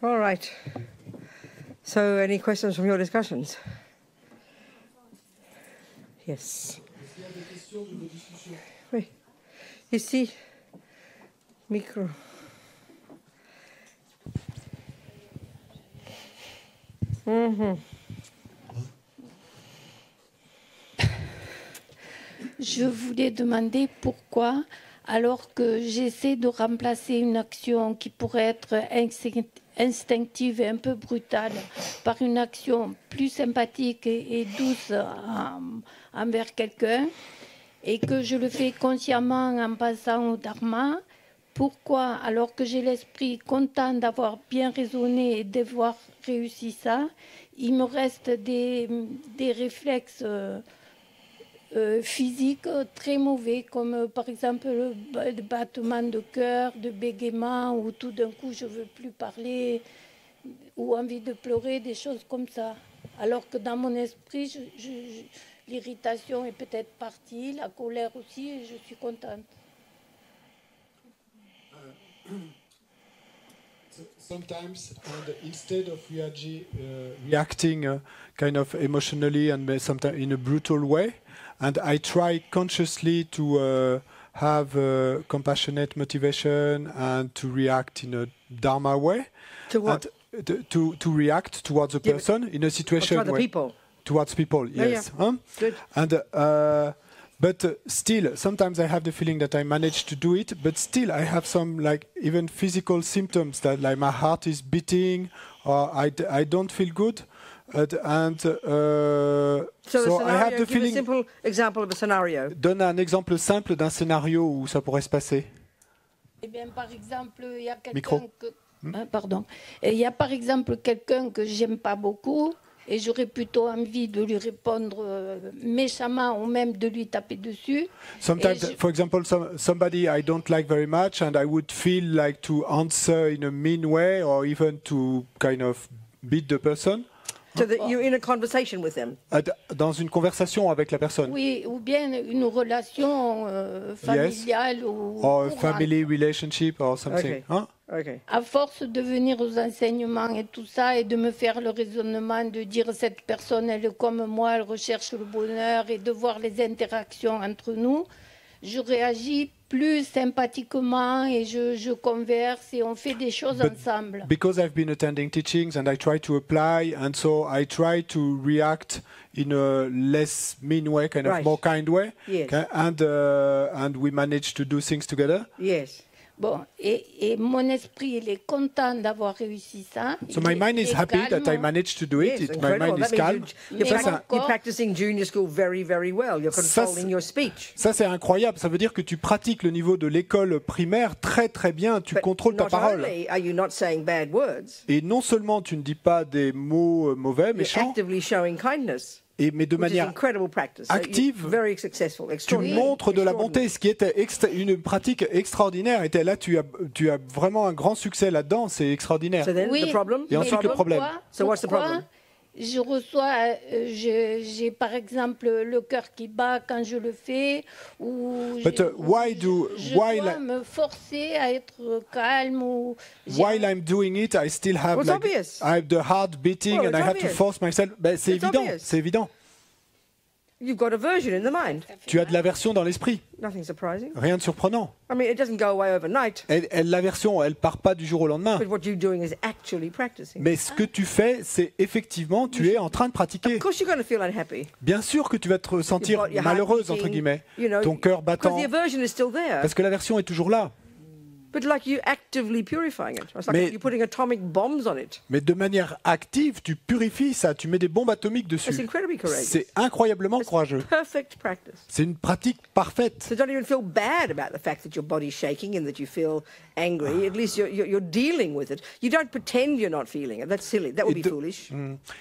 All right. So, any questions from your discussions? Yes. Est-ce qu'il y a des questions de vos discussions? Oui. Ici. Micro. Je voulais demander pourquoi, alors que j'essaie de remplacer une action qui pourrait être instinctive et un peu brutale par une action plus sympathique et douce envers quelqu'un, et que je le fais consciemment en passant au dharma, pourquoi, alors que j'ai l'esprit content d'avoir bien raisonné et d'avoir réussi ça, il me reste des réflexes physiques très mauvais, comme par exemple le battement de cœur, de bégaiement, ou tout d'un coup je ne veux plus parler, ou envie de pleurer, des choses comme ça. Alors que dans mon esprit, l'irritation est peut-être partie, la colère aussi, et je suis contente. Sometimes, and instead of reacting kind of emotionally and sometimes in a brutal way, and I try consciously to have compassionate motivation and to react in a dharma way. To what? And to react towards a person in a situation towards where, people. Towards people, yes. Yeah. Good. And but still, sometimes I have the feeling that I manage to do it, but still I have some like even physical symptoms that like my heart is beating, or I don't feel good, so I have the give feeling. A simple example of a scenario. Donne un exemple simple d'un scénario où ça pourrait se passer. Eh bien, par exemple, il y a Micro. quelqu'un que, pardon. Il y a par exemple quelqu'un que j'aime pas beaucoup. Et j'aurais plutôt envie de lui répondre méchamment ou même de lui taper dessus. Sometimes, for example, somebody I don't like very much, and I would feel like to answer in a mean way, or even to kind of beat the person. So that you're in a conversation with them. Dans une conversation avec la personne. Oui, ou bien une relation familiale, yes. ou or family relationship or something. Okay. Hein? Okay. À force de venir aux enseignements et tout ça, et de me faire le raisonnement, de dire cette personne, elle est comme moi, elle recherche le bonheur, et de voir les interactions entre nous, je réagis plus sympathiquement et je converse et on fait des choses ensemble. Because I've been attending teachings and I try to apply, and so I try to react in a less mean way, kind of more kind way. Yes. And we manage to do things together. Yes. Bon, et mon esprit, il est content d'avoir réussi ça. So my mind is happy that I managed to do it. Yes, My mind is calm. You're practicing junior school very, very well. You're controlling your speech. Ça, c'est incroyable. Ça veut dire que tu pratiques le niveau de l'école primaire très, très bien. Tu contrôles ta parole. Are you not saying bad words? Et non seulement tu ne dis pas des mots mauvais, méchants. You're actively showing kindness. Mais de manière active, tu montres de la bonté, ce qui est une pratique extraordinaire. Et là, tu as vraiment un grand succès là-dedans, c'est extraordinaire. Oui, et ensuite, le problème. Pourquoi je reçois, j'ai par exemple le cœur qui bat quand je le fais, ou je dois me forcer à être calme. Ou while I'm doing it, I still have I have the heart beating and I have to force myself. Ben, c'est évident, c'est évident. You've got aversion in the mind. Tu as de l'aversion dans l'esprit. Nothing surprising. Rien de surprenant. I mean, it doesn't go away overnight. L'aversion, elle part pas du jour au lendemain. But what you're doing is actually practicing. Mais ce que tu fais, c'est effectivement, tu es en train de pratiquer. Of course you're going to feel unhappy. Bien sûr que tu vas te sentir malheureuse, entre guillemets, ton cœur battant. Because the aversion is still there. Parce que l'aversion est toujours là. But like you actively purifying it. It's like you're putting atomic bombs on it. Mais de manière active, tu purifies ça, tu mets des bombes atomiques dessus. C'est incroyablement courageux. Perfect practice. C'est une pratique parfaite. So don't even feel bad about the fact that your body's shaking and that you feel angry. At least you're dealing with it. You don't pretend you're not feeling it. That's silly. That would be foolish.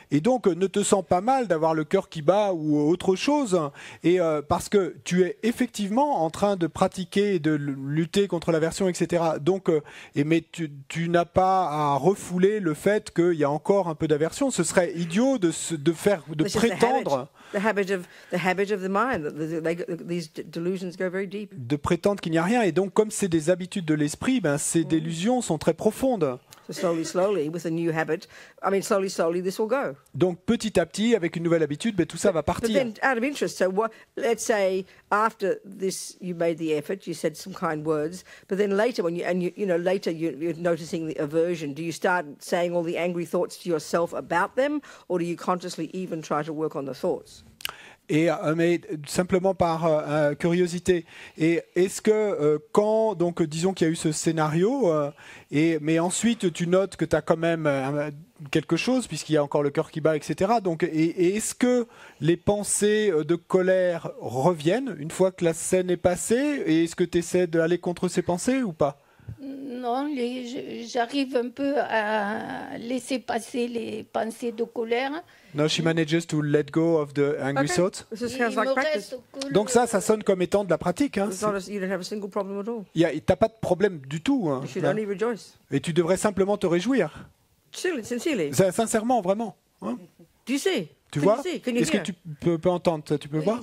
Et donc, ne te sens pas mal d'avoir le cœur qui bat ou autre chose. Et parce que tu es effectivement en train de pratiquer et de lutter contre l'aversion, etc. etc. Donc, mais tu n'as pas à refouler le fait qu'il y a encore un peu d'aversion. Ce serait idiot de prétendre. The habit of the mind. These delusions go very deep. De prétendre qu'il n'y a rien. Et donc, comme c'est des habitudes de l'esprit, ben, ces délusions sont très profondes. So slowly, with a new habit, slowly, this will go. Donc, petit à petit, avec une nouvelle habitude, ben, tout ça va partir. But then, out of interest, so let's say after this, you made the effort, you said some kind words, but then later, when later you're noticing the aversion, do you start saying all the angry thoughts to yourself about them, or do you consciously even try to work on the thoughts? Mais simplement par curiosité. Et est-ce que quand, donc disons qu'il y a eu ce scénario, mais ensuite tu notes que tu as quand même quelque chose, puisqu'il y a encore le cœur qui bat, etc. Donc, et est-ce que les pensées de colère reviennent une fois que la scène est passée? Et est-ce que tu essaies d'aller contre ces pensées ou pas? Non, j'arrive un peu à laisser passer les pensées de colère. No, she manages to let go of the angry thoughts. Donc ça sonne comme étant de la pratique. Hein. You don't have a single problem at all. T'as pas de problème du tout. Hein. You should only rejoice. Et tu devrais simplement te réjouir. Sincerely. Sincèrement, vraiment. Hein. Do you see? Tu vois? Est-ce que tu peux entendre? Tu peux voir?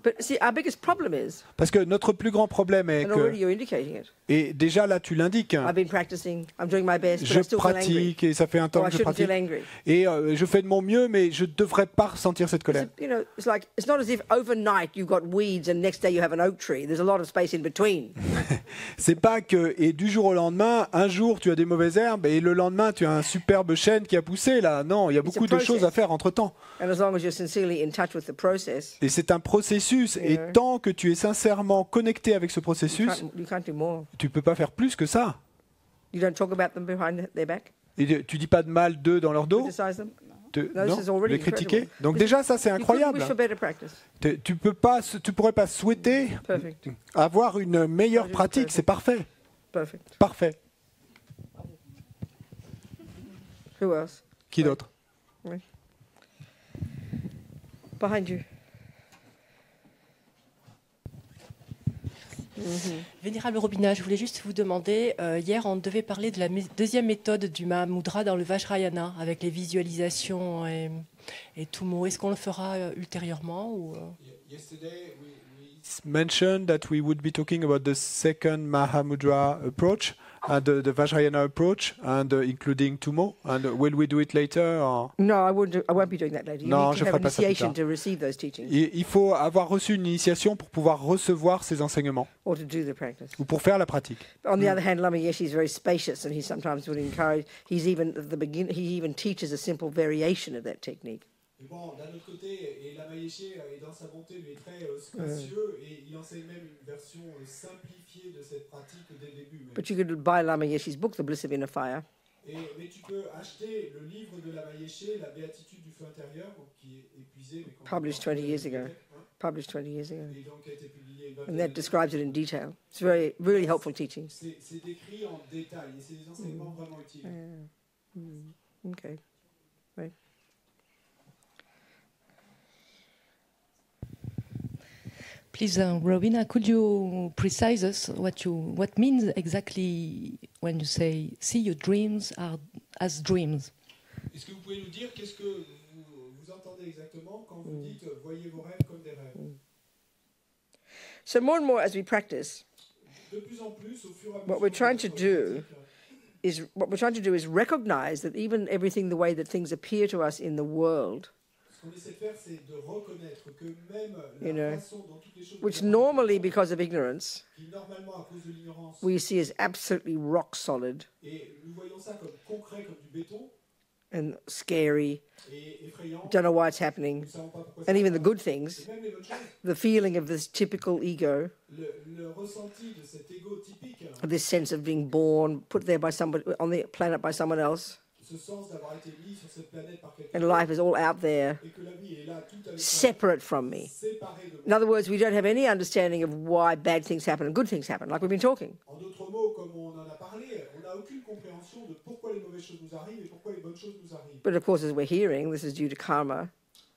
But see, our biggest problem is, parce que notre plus grand problème est and already you're indicating it. Et déjà là tu l'indiques. I've been practicing, I'm doing my best, but I still pratique feel angry. Et ça fait un temps que je pratique. Et je fais de mon mieux, mais je devrais pas ressentir cette colère. It's like it's not as if overnight you've got weeds and next day you have an oak tree. There's a lot of space in between. C'est pas que et du jour au lendemain, un jour tu as des mauvaises herbes et le lendemain tu as un superbe chêne qui a poussé là. Non, il y a beaucoup de choses à faire entre temps. And as long as you're sincerely in touch with the process. Et c'est un processus et tant que tu es sincèrement connecté avec ce processus, tu ne peux pas faire plus que ça. You don't talk about them behind their back? Et tu dis pas de mal d'eux dans leur dos? Non, les critiquer. Donc déjà ça c'est incroyable. Tu pourrais pas souhaiter avoir une meilleure pratique, c'est parfait. Parfait. Who else? Qui d'autre? Behind you. Vénérable Robina, je voulais juste vous demander, hier on devait parler de la deuxième méthode du Mahamudra dans le Vajrayana, avec les visualisations et tout mot. Est-ce qu'on le fera ultérieurement ou Yesterday we mentioned that we would be talking about the second Mahamudra approach, the Vajrayana approach, and including Tumo. And will we do it later? Or? No, I won't be doing that later. You Non, need je to have ferai pas ça plus initiation tard. to receive those teachings. Il faut avoir reçu une initiation pour pouvoir recevoir ces enseignements Or to do the practice. ou pour faire la pratique. On the other hand, Lama Yeshe is very spacious, and he sometimes would encourage. He's even at the beginning. He even teaches a simple variation of that technique. Mais bon, d'un autre côté, et Lama Yeshe est dans sa bonté, lui est très spacieux et il enseigne même une version simplifiée de cette pratique dès le début. But you could buy Lama Yeshe's book, The Bliss of Inner Fire. Mais tu peux acheter le livre de Lama Yeshe, La béatitude du feu intérieur, qui est épuisé. Published 20 years ago. Published 20 years ago. Et donc a été publié And that describes it in detail. It's really helpful teaching. C'est décrit en détail et c'est des enseignements vraiment utiles. Okay. Right. Please, Robina, could you precise us what means exactly when you say see your dreams as dreams? Est-ce que vous pouvez nous dire qu'est-ce que vous entendez exactement quand vous dites voyez vos rêves comme des rêves? So more and more as we practice, De plus en plus, au fur et à mesure, what we're trying to do is recognize that even everything the way that things appear to us in the world, ce qu'on essaie de faire, c'est de reconnaître que même You la know, façon dont toutes les choses which normally because of ignorance qui normalement à cause de l'ignorance we see as absolutely rock solid et nous voyons ça comme concret, comme du béton and scary, et effrayant, don't know why it's happening, nous ne savons pas pourquoi and ça even the se good passe. things, Et même les bonnes choses, the feeling of this typical ego, le ressenti de cet ego typique, this sense of being born, put there by somebody on the planet by someone else, ce sens d'avoir été mis sur cette planète par quelqu'un and life is all out there, et que la vie est là tout à l'heure, separate from me. séparée de In moi. other words, we don't have any understanding of why bad things happen and good things happen, like we've been talking. En d'autres mots, comme on en a parlé, on n'a aucune compréhension de pourquoi les mauvaises choses nous arrivent et pourquoi les bonnes choses nous arrivent. But of course, as we're hearing, this is due to karma.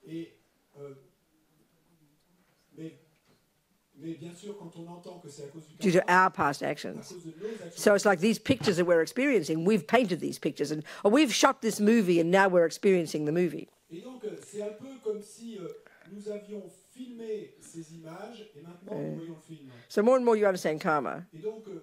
Et, mais due to our past actions. So it's like these pictures that we're experiencing, we've painted these pictures, or we've shot this movie and now we're experiencing the movie. Et donc, c'est un peu comme si nous avions filmé ces images et maintenant nous voyons le film. So more and more you understand karma. Et donc, de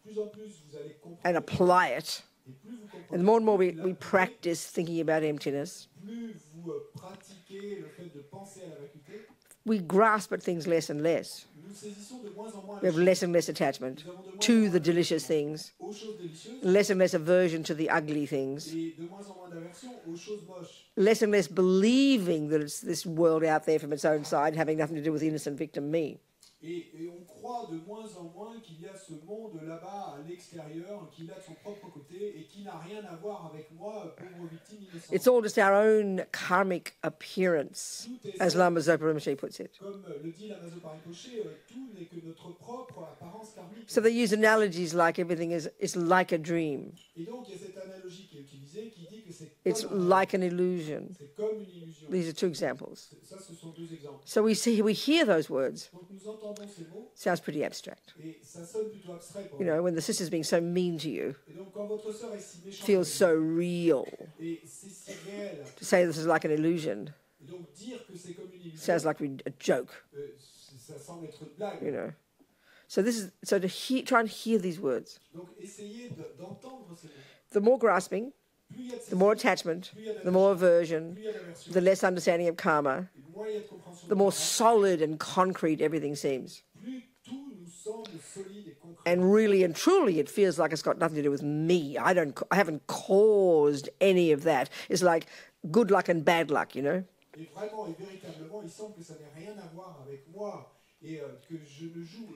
plus en plus vous allez comprendre. And apply it. Et plus vous comprenez. And more and more we practice thinking about emptiness. Plus vous pratiquez le fait de penser à la vacuité. We grasp at things less and less. Nous saisissons de moins en moins. We have less and less attachment to the delicious things, aux choses délicieuses. less and less aversion to the ugly things, Et de moins en moins d'aversion aux choses moches. less and less believing that it's this world out there from its own side having nothing to do with innocent victim me. Et on croit de moins en moins qu'il y a ce monde là-bas à l'extérieur, qu'il a de son propre côté et qui n'a rien à voir avec moi, pauvre victime innocente. It's all just our own karmic appearance, as Lama Zopa Rinpoche puts it. Comme le dit Lama Zopa Rinpoche, tout n'est que notre propre apparence karmique. So they use analogies like everything is like a dream. Et donc il y a cette analogie qui est utilisée qui dit que It's like an illusion. c'est comme une illusion. These are two examples. Ça, ce sont deux exemples. So we hear those words. Donc nous entendons ces mots Sounds pretty abstract. et ça sonne plutôt abstrait pour You know, when the sister's being so mean to you, Et donc quand votre sœur est si méchante feels so real. et c'est si réel, To say this is like an illusion et donc dire que c'est comme une illusion, sounds like a joke, ça semble être une blague. you know. So try and hear these words. Donc essayez d'entendre ces mots. The more grasping, Plus il y a de the more attachment, the more aversion, plus il y a d'aversion, the less understanding of karma, moins il y a de compréhension, the more solid and concrete everything seems. plus tout nous semble solide et concret. And really and truly, it feels like it's got nothing to do with me. I haven't caused any of that. It's like good luck and bad luck, you know. Et vraiment et véritablement, il semble que ça n'ait rien à voir avec moi et que je ne joue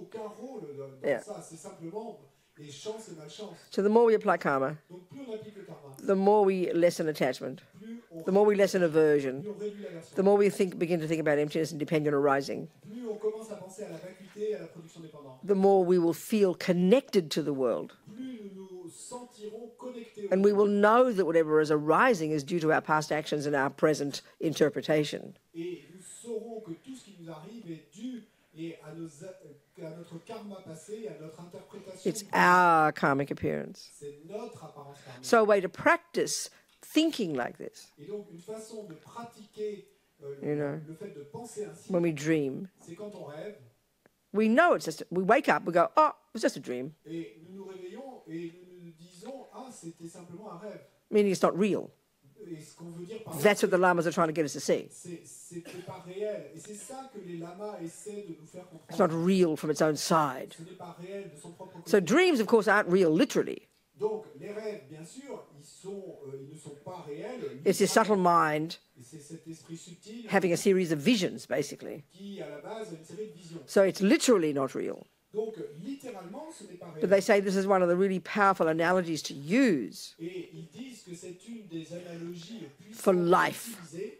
aucun rôle dans ça. C'est simplement des chances et malchance. So the more we apply karma, Donc plus on applique le karma, the more we lessen attachment, plus on, the more we lessen aversion, plus on réduit l'aversion, the more we begin to think about emptiness and dependent arising, plus on commence à penser à la vacuité et à la production dépendante. the more we will feel connected to the world. Plus nous nous sentirons connectés au And we will know that whatever is arising is due to our past actions and our present interpretation. Et nous saurons que tout ce qui nous arrive est dû à notre karma passé, à notre interprétation. It's our karmic appearance. C'est notre apparence karmique. So a way to practice thinking like this, Et donc une façon de pratiquer You know. le fait de penser ainsi, when we dream, c'est quand on rêve we know it's just, we wake up, we go, oh, it was just a dream, et nous nous réveillons et nous nous disons c'était simplement un rêve. meaning it's not real. Et ce qu'on veut dire par là, That's what the lamas are trying to get us to see. c'était pas réel. Et c'est ça que les lamas essaient de nous faire It's not comprendre. real from its own side. Ce n'est pas réel de son propre côté. So dreams, of course, aren't real literally. Donc les rêves, bien sûr, ils ne sont pas réels. It's your subtle mind Et c'est cet esprit subtil having a series of visions, basically. qui, à la base, a une série de visions. So it's literally not real. Donc, littéralement, ce n'est pas But réel. they say this is one of the really powerful analogies to use Et ils disent que c'est une des analogies puissantes For life. utilisées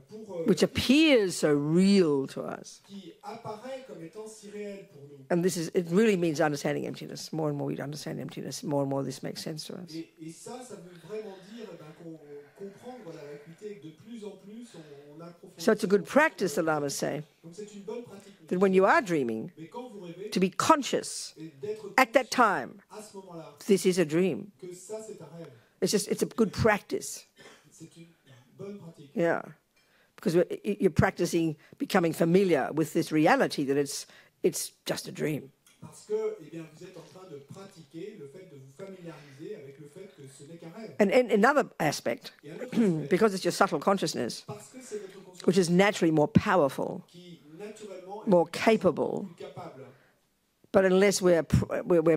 pour, which appears so real to us. qui apparaît comme étant si réel pour nous. And it really means understanding emptiness. More and more we understand emptiness, more and more this makes sense to us. Et ça veut vraiment dire comprendre la vacuité, que de plus en plus on approfondit. So it's a good practice, the lamas say, Donc c'est une bonne pratique. that when you are dreaming, Mais quand vous rêvez, to be conscious et d'être at that conscient time, à ce moment-là, this is a dream. que ça c'est un rêve. It's a good practice. C'est une bonne pratique. Yeah. Because you're practicing becoming familiar with this reality that it's just a dream. Parce que eh bien, vous êtes en train de pratiquer le fait de vous familiariser avec le fait que ce n'est qu'un rêve. And another aspect, Et un autre aspect, because it's your subtle consciousness, parce que c'est votre conscience which is naturally more powerful, qui naturellement more est capable, plus capable. but unless we're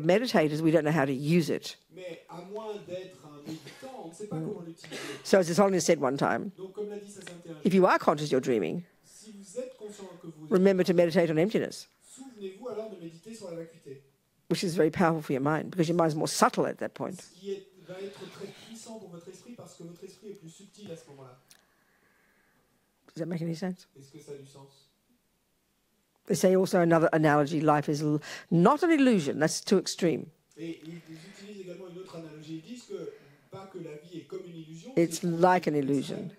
meditators, we don't know how to use it. Mais à moins d'être un méditant, on ne sait pas comment l'utiliser. So as His Holiness said one time, Donc comme l'a dit sa sainteté un jour, if you are conscious you're dreaming, si vous êtes conscient que vous remember to meditate on emptiness, souvenez-vous alors de méditer sur la vacuité. which is very powerful for your mind, because your mind's more subtle at that point. Ce qui va être très puissant pour votre esprit parce que votre esprit est plus subtil à ce moment-là. Does that make any sense? Est-ce que ça a du sens? They say also another analogy, life is not an illusion, that's too extreme. Et ils utilisent également une autre analogie. Ils disent que pas que la vie est comme une illusion. It's c'est like an illusion.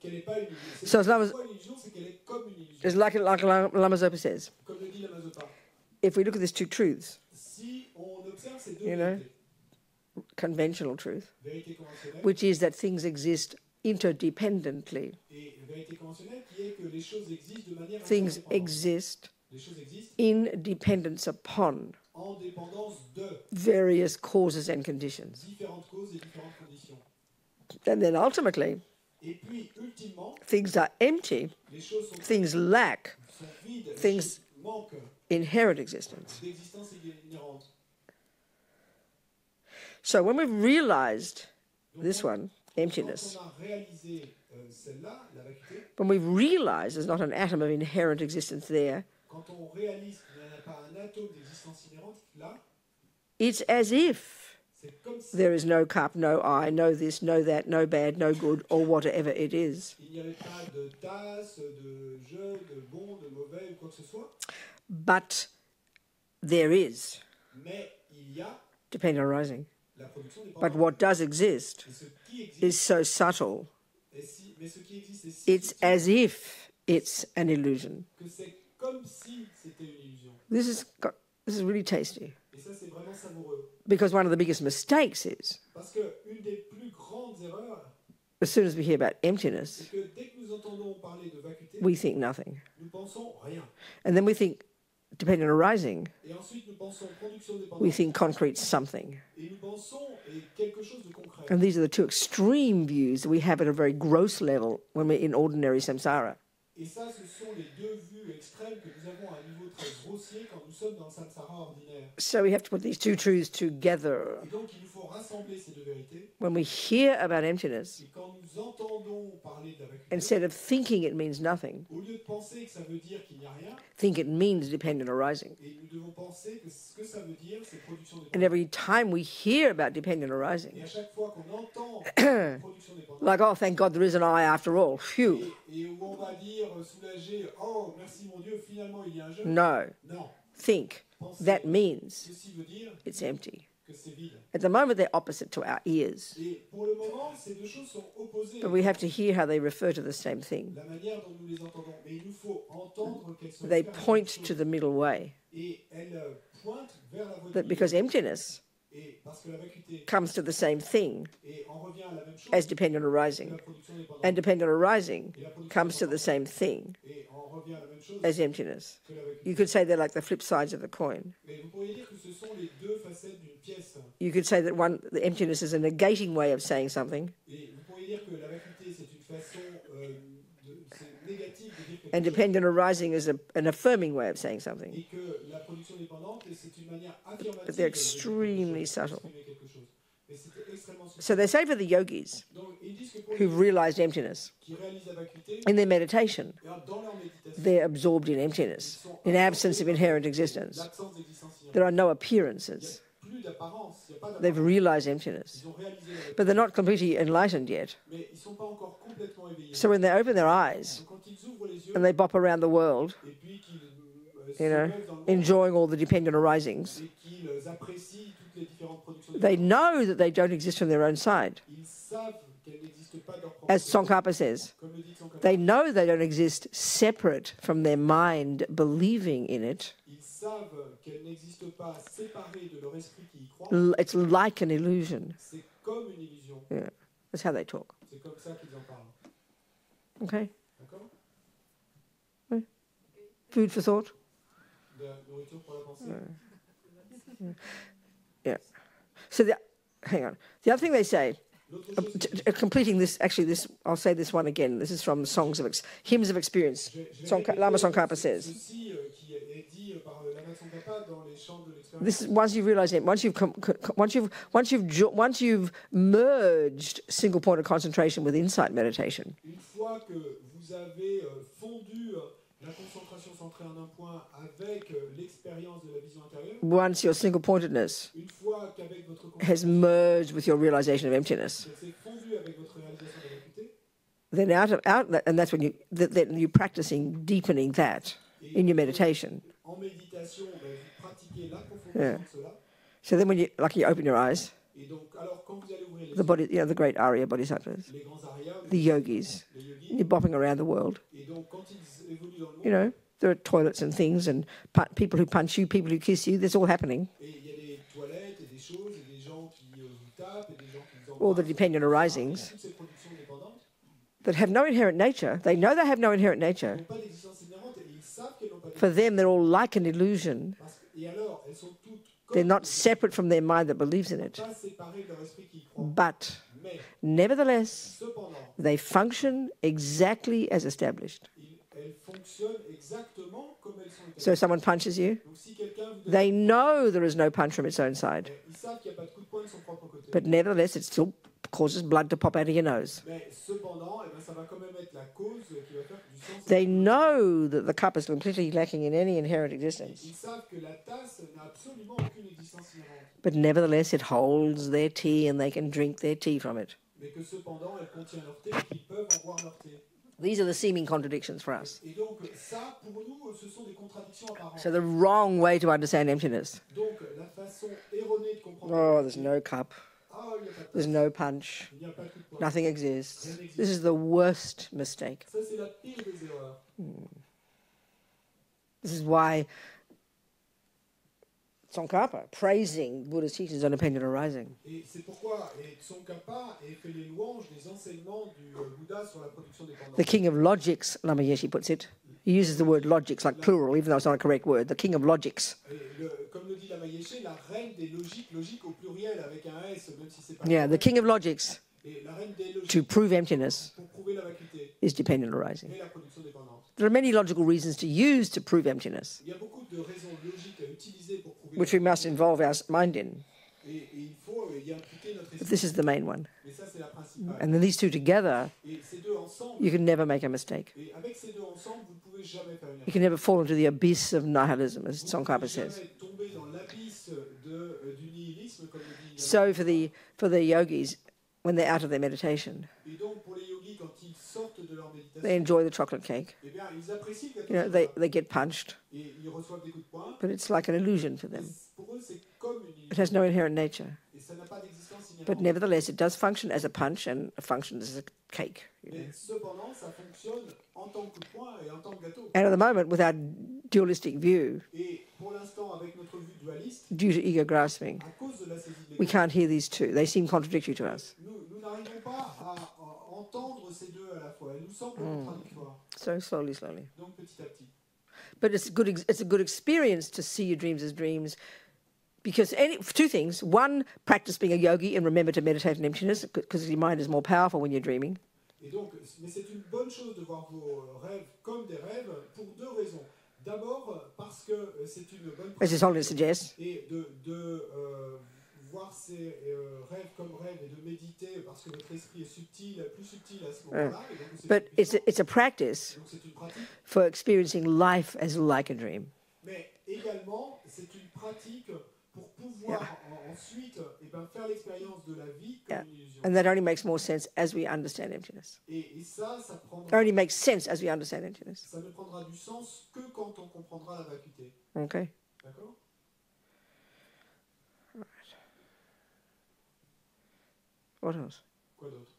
qu'elle n'est pas une illusion. C'est So pas as long as- une illusion, c'est qu'elle est comme une illusion. It's like Lama Zopa says. Comme le dit Lama Zopa. If we look at these two truths, Si on observe ces deux You know, vérités, conventional truth, vérité conventionnelle which is that things exist interdependently. et vérité conventionnelle, qui est que les choses existent de manière Things interdépendante. exist Les choses existent in dependence upon en dépendance de various causes and conditions. différentes causes et différentes conditions. And then ultimately, Et puis, ultimement, things are empty, les choses sont things lack vides, les things- choses manquent inherent existence. d'existence inhérente. So when we've realized Donc, this one, quand emptiness, on a réalisé celle-là, la vacuité, when we've realized there's not an atom of inherent existence there, quand on réalise qu'il n'y a pas un atome d'existence inhérente, là, it's as if c'est comme si there is no cup, no I, no this, no that, no bad, no good, or whatever it is. il n'y avait pas de tasse, de jeu, de bon, de mauvais ou quoi que ce soit, But there is, mais il y a depending on arising. la production des But what does exist Et ce qui existe, is so subtle, mais ce qui existe est si it's subtil as if it's an illusion. que c'est comme si c'était une illusion. This is really tasty. Et ça, c'est vraiment savoureux. Because one of the biggest mistakes is, Parce qu'une des plus grandes erreurs, as soon as we hear about emptiness, c'est que dès que nous entendons parler de vacuité, we think nothing. nous pensons rien. And then we think, depending on arising, Et ensuite, nous pensons production we dépendante. think concrete something. Et nous pensons quelque chose de concret. And these are the two extreme views that we have at a very gross level when we're in ordinary samsara. Et ça, ce sont les deux vues extrêmes que nous avons à un niveau très grossier quand nous sommes dans le samsara ordinaire. So we have to put these two truths together. Et donc, il nous faut rassembler ces deux vérités. When we hear about emptiness, Et quand nous entendons parler de la vacuité, instead of thinking it means nothing, au lieu de penser que ça veut dire qu'il n'y a rien, think it means dependent arising. et nous devons penser que ce que ça veut dire, c'est production And dépendante. every time we hear about dependent arising, Et à chaque fois qu'on entend production dépendante, like, oh, thank God there is an I after all, phew. et où on va dire soulagé, oh merci mon Dieu, finalement il y a un jeu. No, Non, think. pensez, That means ceci veut dire it's empty. que c'est vide. At the moment, they're opposite to our ears, Et pour le moment, ces deux choses sont opposées. but we have to hear how they refer to the same thing. La manière dont nous les entendons. Mais il nous faut entendre qu'elles sont They différentes point choses. to the middle way, Et elles pointent vers la voie du that milieu. because emptiness Et parce que la vacuité, comes to the same thing et on revient à la même chose as dependent que arising, la production dépendante. and dependent arising Et la production comes to the dépendante. same thing Et on revient à la même chose as emptiness. que la vacuité. You could say they're like the flip sides of the coin. Mais vous pourriez dire que ce sont les deux facettes d'une pièce. You could say that the emptiness is a negating way of saying something, Et vous pourriez dire que la vacuité, c'est une façon c'est négatif de dire quelque and chose. dependent arising is an affirming way of saying something. Et que la production dépendante, c'est une manière affirmative But they're de dire extremely quelque chose, subtle. d'exprimer quelque chose. Et c'est extrêmement subtil. So they say for the yogis Donc, ils disent que pour les who've realized emptiness, qui réalisent la vacuité, in their meditation, dans leur méditation, they're absorbed in emptiness, in absence of inherent existence. l'absence d'existence inhérente. There are no Il n'y appearances. a plus d'apparence, il n'y a pas They've d'apparence. realized emptiness. Ils ont réalisé la vacuité, But they're not completely enlightened yet. mais ils ne sont pas encore complètement éveillés. So when they open their eyes Donc, quand ils ouvrent les yeux and they bop around the world, et puis qu'ils you know, se lèvent dans le monde enjoying all the dependent arisings, et qu'ils apprécient toutes les différentes productions, they know that they don't exist from their own side. ils savent qu'elles n'existent pas de leur propre As côté. Tsongkhapa says, Comme le dit Tsongkhapa, they know they don't exist separate from their mind believing in it. ils savent qu'elles n'existent pas séparées de leur esprit qui y croit. It's like an illusion. C'est comme une illusion. Yeah, that's how they talk. C'est comme ça qu'ils en parlent. Okay, D'accord? food for thought. De la nourriture pour la pensée. Yeah. So hang on. The other thing they say, L'autre chose, completing this. Actually, this I'll say this one again. This is from Hymns of Experience. Lama Tsongkhapa says. ceci qui est dit par Lama Tsongkhapa dans les chants de l'expérience. This is once you realize it, once you've merged single point of concentration with insight meditation, Une fois que vous avez fondu la concentration centrée en un point avec l'expérience de la vision intérieure, once your single pointedness une fois qu'avec votre has concentration, merged with your realization of emptiness, elle s'est fondue avec votre réalisation de la vacuité, then and that's when then you're practicing deepening that in your meditation. en méditation, vous pratiquez l'approfondissement Yeah. de cela. So then when you open your eyes, The body, the great Arya bodhisattvas, the yogis, you're bopping around the world. There are toilets and things and people who punch you, people who kiss you, that's all happening. All the dependent arisings that have no inherent nature. They know they have no inherent nature. For them, they're all like an illusion. They're not separate from their mind that believes in it. But, nevertheless, they function exactly as established. So someone punches you, they know there is no punch from its own side. But nevertheless, it still causes blood to pop out of your nose. They know that the cup is completely lacking in any inherent existence. But nevertheless, it holds their tea and they can drink their tea from it. These are the seeming contradictions for us. So the wrong way to understand emptiness. Oh, there's no cup. There's no punch. Nothing exists. This is the worst mistake. This is why Tsongkhapa praising Buddha's teachings on opinion arising. The king of logics, Lama Yeshe puts it. He uses the word logics like plural, even though it's not a correct word. The king of logics. Yeah, the king of logics to prove emptiness is dependent arising. There are many logical reasons to use to prove emptiness, which we must involve our mind in. But this is the main one. And then these two together, you can never make a mistake. You can never fall into the abyss of nihilism, as Tsongkhapa says. So for the yogis, when they're out of their meditation, they enjoy the chocolate cake. They get punched, but it's like an illusion for them. It has no inherent nature. But nevertheless, it does function as a punch and functions as a cake. And at the moment, with our dualistic view, due to ego grasping, we can't hear these two. They seem contradictory to us. So slowly. But it's a good experience to see your dreams as dreams. Because two things. One, practice being a yogi and remember to meditate in emptiness, because your mind is more powerful when you're dreaming. Mais c'est une bonne chose de voir vos rêves comme des rêves pour deux raisons. D'abord, parce que c'est une bonne pratique. Et de voir ces rêves comme rêves et de méditer parce que votre esprit est plus subtil à ce moment-là. But it's a practice for experiencing life as like a dream. Mais également, c'est une pratique pour pouvoir ensuite faire l'expérience de la vie comme une illusion. And that only makes more sense as we understand emptiness. Et ça prendra... Only makes sense as we understand emptiness. Ça ne prendra du sens que quand on comprendra la vacuité. Okay. D'accord? All right. What else? Quoi d'autre?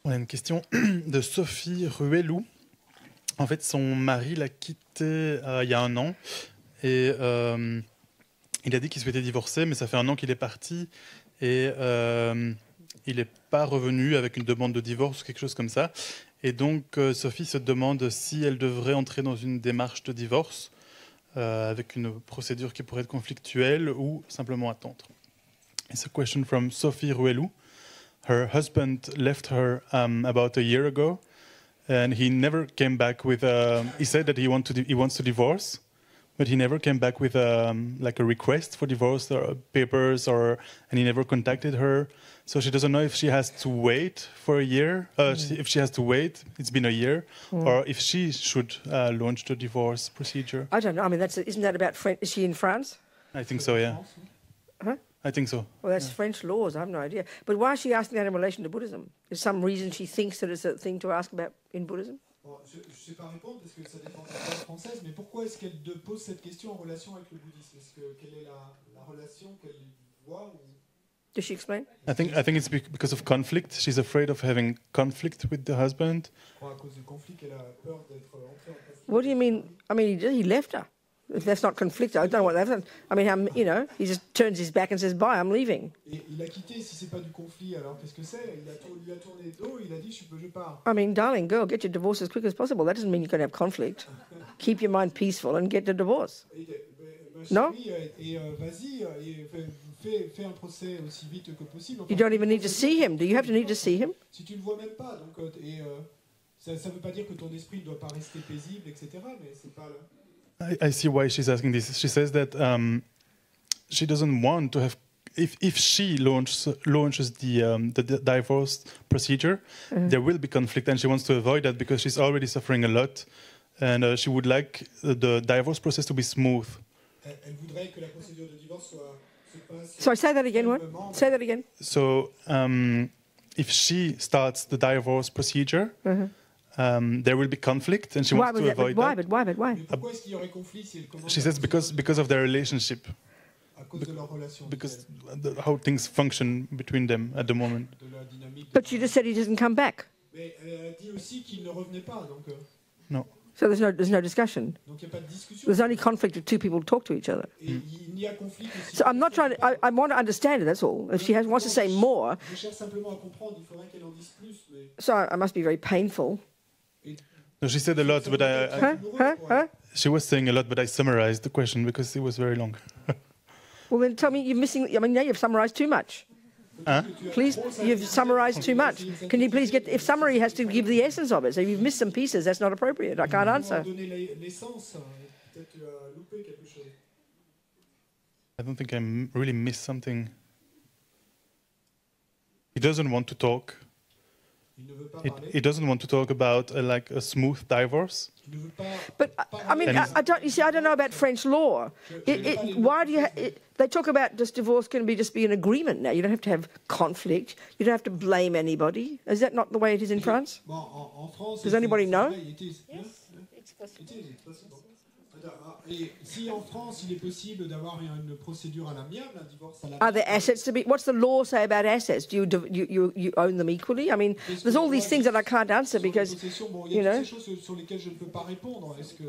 On a une question de Sophie Ruelou. En fait, son mari l'a quittée il y a 1 an et il a dit qu'il souhaitait divorcer, mais ça fait 1 an qu'il est parti et il n'est pas revenu avec une demande de divorce ou quelque chose comme ça. Et donc, Sophie se demande si elle devrait entrer dans une démarche de divorce avec une procédure qui pourrait être conflictuelle ou simplement attendre. It's a question from Sophie Ruelou. Her husband left her about a year ago, and he never came back with. He said that he wants to divorce, but he never came back with like a request for divorce or papers, and he never contacted her. So she doesn't know if she has to wait for a year. If she has to wait, it's been a year, or if she should launch the divorce procedure. I don't know. I mean, isn't that about? Is she in France? I think so. Yeah. Huh? I think so. Well, that's French laws. I have no idea. But why is she asking that in relation to Buddhism? Is some reason she thinks that it's a thing to ask about in Buddhism? Bon, je ne sais pas répondre parce que ça dépend de la langue française, mais pourquoi est-ce qu'elle pose cette question en relation avec le bouddhisme? Quelle est la relation qu'elle voit ou... Does she explain? I think it's because of conflict. She's afraid of having conflict with the husband. Je crois à cause du conflit qu'elle a peur d'être entrée en conflit. What do you mean? I mean, he left her. If that's not conflict, I don't know what that's. I mean, you know, he just turns his back and says, "Bye, I'm leaving." Et il a quitté. Si c'est pas du conflit, alors qu'est-ce que c'est? Il lui a tourné le dos. Il a dit, je pars. I mean, darling girl, get your divorce as quick as possible. That doesn't mean you're going to have conflict. Keep your mind peaceful and get the divorce. Non? Vas-y, fais un procès aussi vite que possible. You don't even need to see him. Do you have to need to see him? Si tu le vois même pas, donc ça veut pas dire que ton esprit ne doit pas rester paisible, etc. Mais c'est pas là. I see why she's asking this. She says that she doesn't want to have. If she launches the divorce procedure, there will be conflict, and she wants to avoid that because she's already suffering a lot, and she would like the divorce process to be smooth. Elle voudrait que la procédure de divorce se passe. Sorry, say that again. What? Say that again. So, if she starts the divorce procedure. There will be conflict, and she wants to avoid that. Why? Pourquoi est-ce qu'il y aurait conflit si elle commence? She says because of their relationship, À cause de leur relation. because how things function between them at the moment. De la dynamique. But you just said he doesn't come back. Mais elle a dit aussi qu'il ne revenait pas, donc. No. So there's no discussion. Donc il n'y a pas de discussion. There's only conflict if two people talk to each other. Et il n'y a conflit que si. So I'm not trying to. I want to understand it. That's all. If she wants to say more, Je cherche simplement à comprendre. Il faudrait qu'elle en dise plus. Mais... so I must be very painful. No, she said a lot, but she was saying a lot, but I summarized the question because it was very long. Well, then tell me you're missing. I mean, now you've summarised too much. Please, you've summarised too much. Can you please get? If summary has to give the essence of it, so if you've missed some pieces, that's not appropriate. I can't answer. I don't think I really missed something. He doesn't want to talk. He doesn't want to talk about like a smooth divorce. But I mean, I don't. You see, I don't know about French law. Why do you? They talk about this divorce can just be an agreement now. You don't have to have conflict. You don't have to blame anybody. Is that not the way it is in France? Does anybody know? Yes, it's possible. Et si en France, il est possible d'avoir une procédure à l'amiable, un divorce à l'amiable. Are there assets to be? What's the law say about assets? Do you own them equally? I mean, there's all these things that I can't answer because, you know. Il y a des choses sur lesquelles je ne peux pas répondre. Est-ce que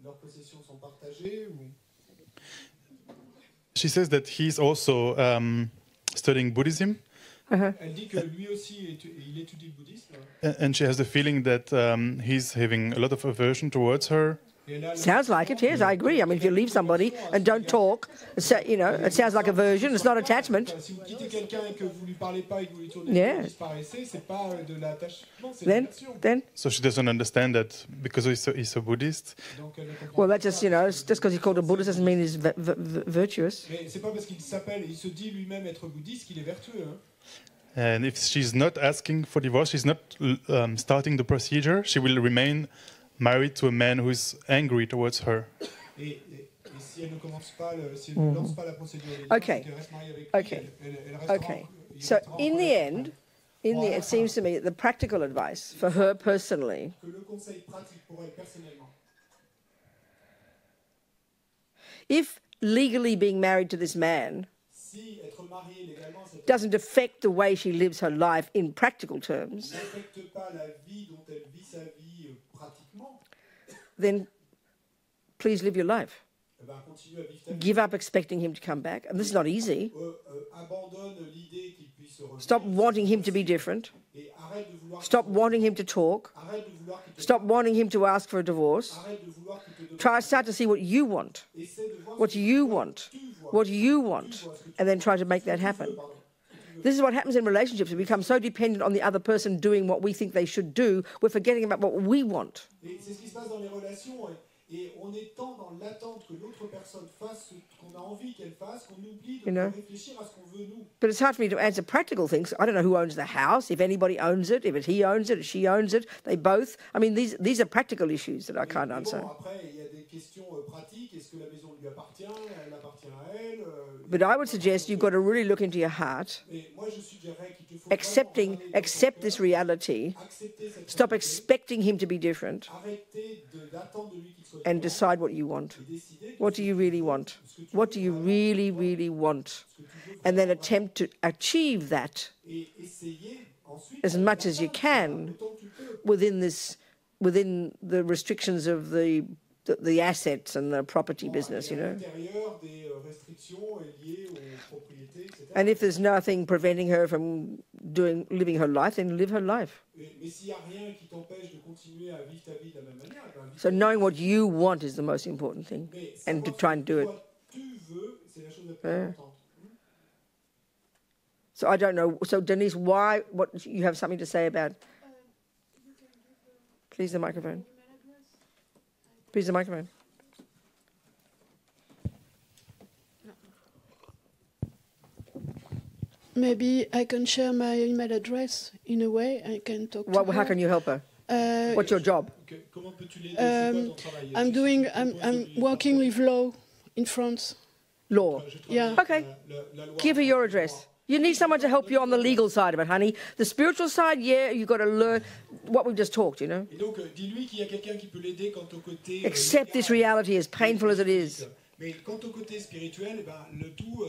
leurs possessions sont partagées ou... She says that he's also studying Buddhism. Elle dit que lui aussi, il étudie le bouddhisme. And she has the feeling that he's having a lot of aversion towards her. Sounds like it, yes, I agree. I mean, if you leave somebody and don't talk, you know, it sounds like aversion, it's not attachment. Si vous quittez quelqu'un et que vous lui parlez pas et que vous lui tournez le dos, vous disparaissez, c'est pas de l'attachement, c'est de l'aversion. Then? So she doesn't understand that because he's a Buddhist. Well, that just, you know, just because he's called a Buddhist doesn't mean he's virtuous. Mais c'est pas parce qu'il s'appelle, il se dit lui-même être bouddhiste qu'il est vertueux. And if she's not asking for divorce, she's not starting the procedure, she will remain married to a man who is angry towards her. Et si elle ne commence pas, si elle ne lance pas la procédure de divorce, elle reste mariée avec lui, elle restera. Okay. So in the end, it seems to me that the practical advice for her personally Que le conseil pratique pour elle personnellement. if legally being married to this man doesn't affect the way she lives her life in practical terms, then please live your life. Give up expecting him to come back. And this is not easy. Stop wanting him to be different. Stop wanting him to talk. Stop wanting him to ask for a divorce. Start to see what you want. What you want. What you want. And then try to make that happen. This is what happens in relationships. We become so dependent on the other person doing what we think they should do, we're forgetting about what we want. Et on est tant dans l'attente que l'autre personne fasse ce qu'on a envie qu'elle fasse qu'on oublie de réfléchir à ce qu'on veut nous. But it's hard for me to answer practical things. I don't know who owns the house, if anybody owns it, if he owns it, if she owns it, they both. I mean, these are practical issues that I can't answer. Bon, après, il y a des questions pratiques. Est-ce que la maison lui appartient? Elle appartient à elle? But I would suggest you've got to really look into your heart, accept this reality, stop expecting him to be different, and decide what you want. What do you really want? What do you really, really want? And then attempt to achieve that as much as you can within the restrictions of the assets and the property business, you know. And if there's nothing preventing her from living her life, then live her life. So knowing what you want is the most important thing, and to try and do it. So I don't know. So Denise, what you have something to say about? Please the microphone. Please the microphone. Maybe I can share my email address in a way. I can talk to her. How can you help her? What's your job? I'm working with law in France. Law? Yeah. Okay. Give her your address. You need someone to help you on the legal side of it, honey. The spiritual side, yeah, you've got to learn what we've just talked, you know. Accept this reality, as painful as it is,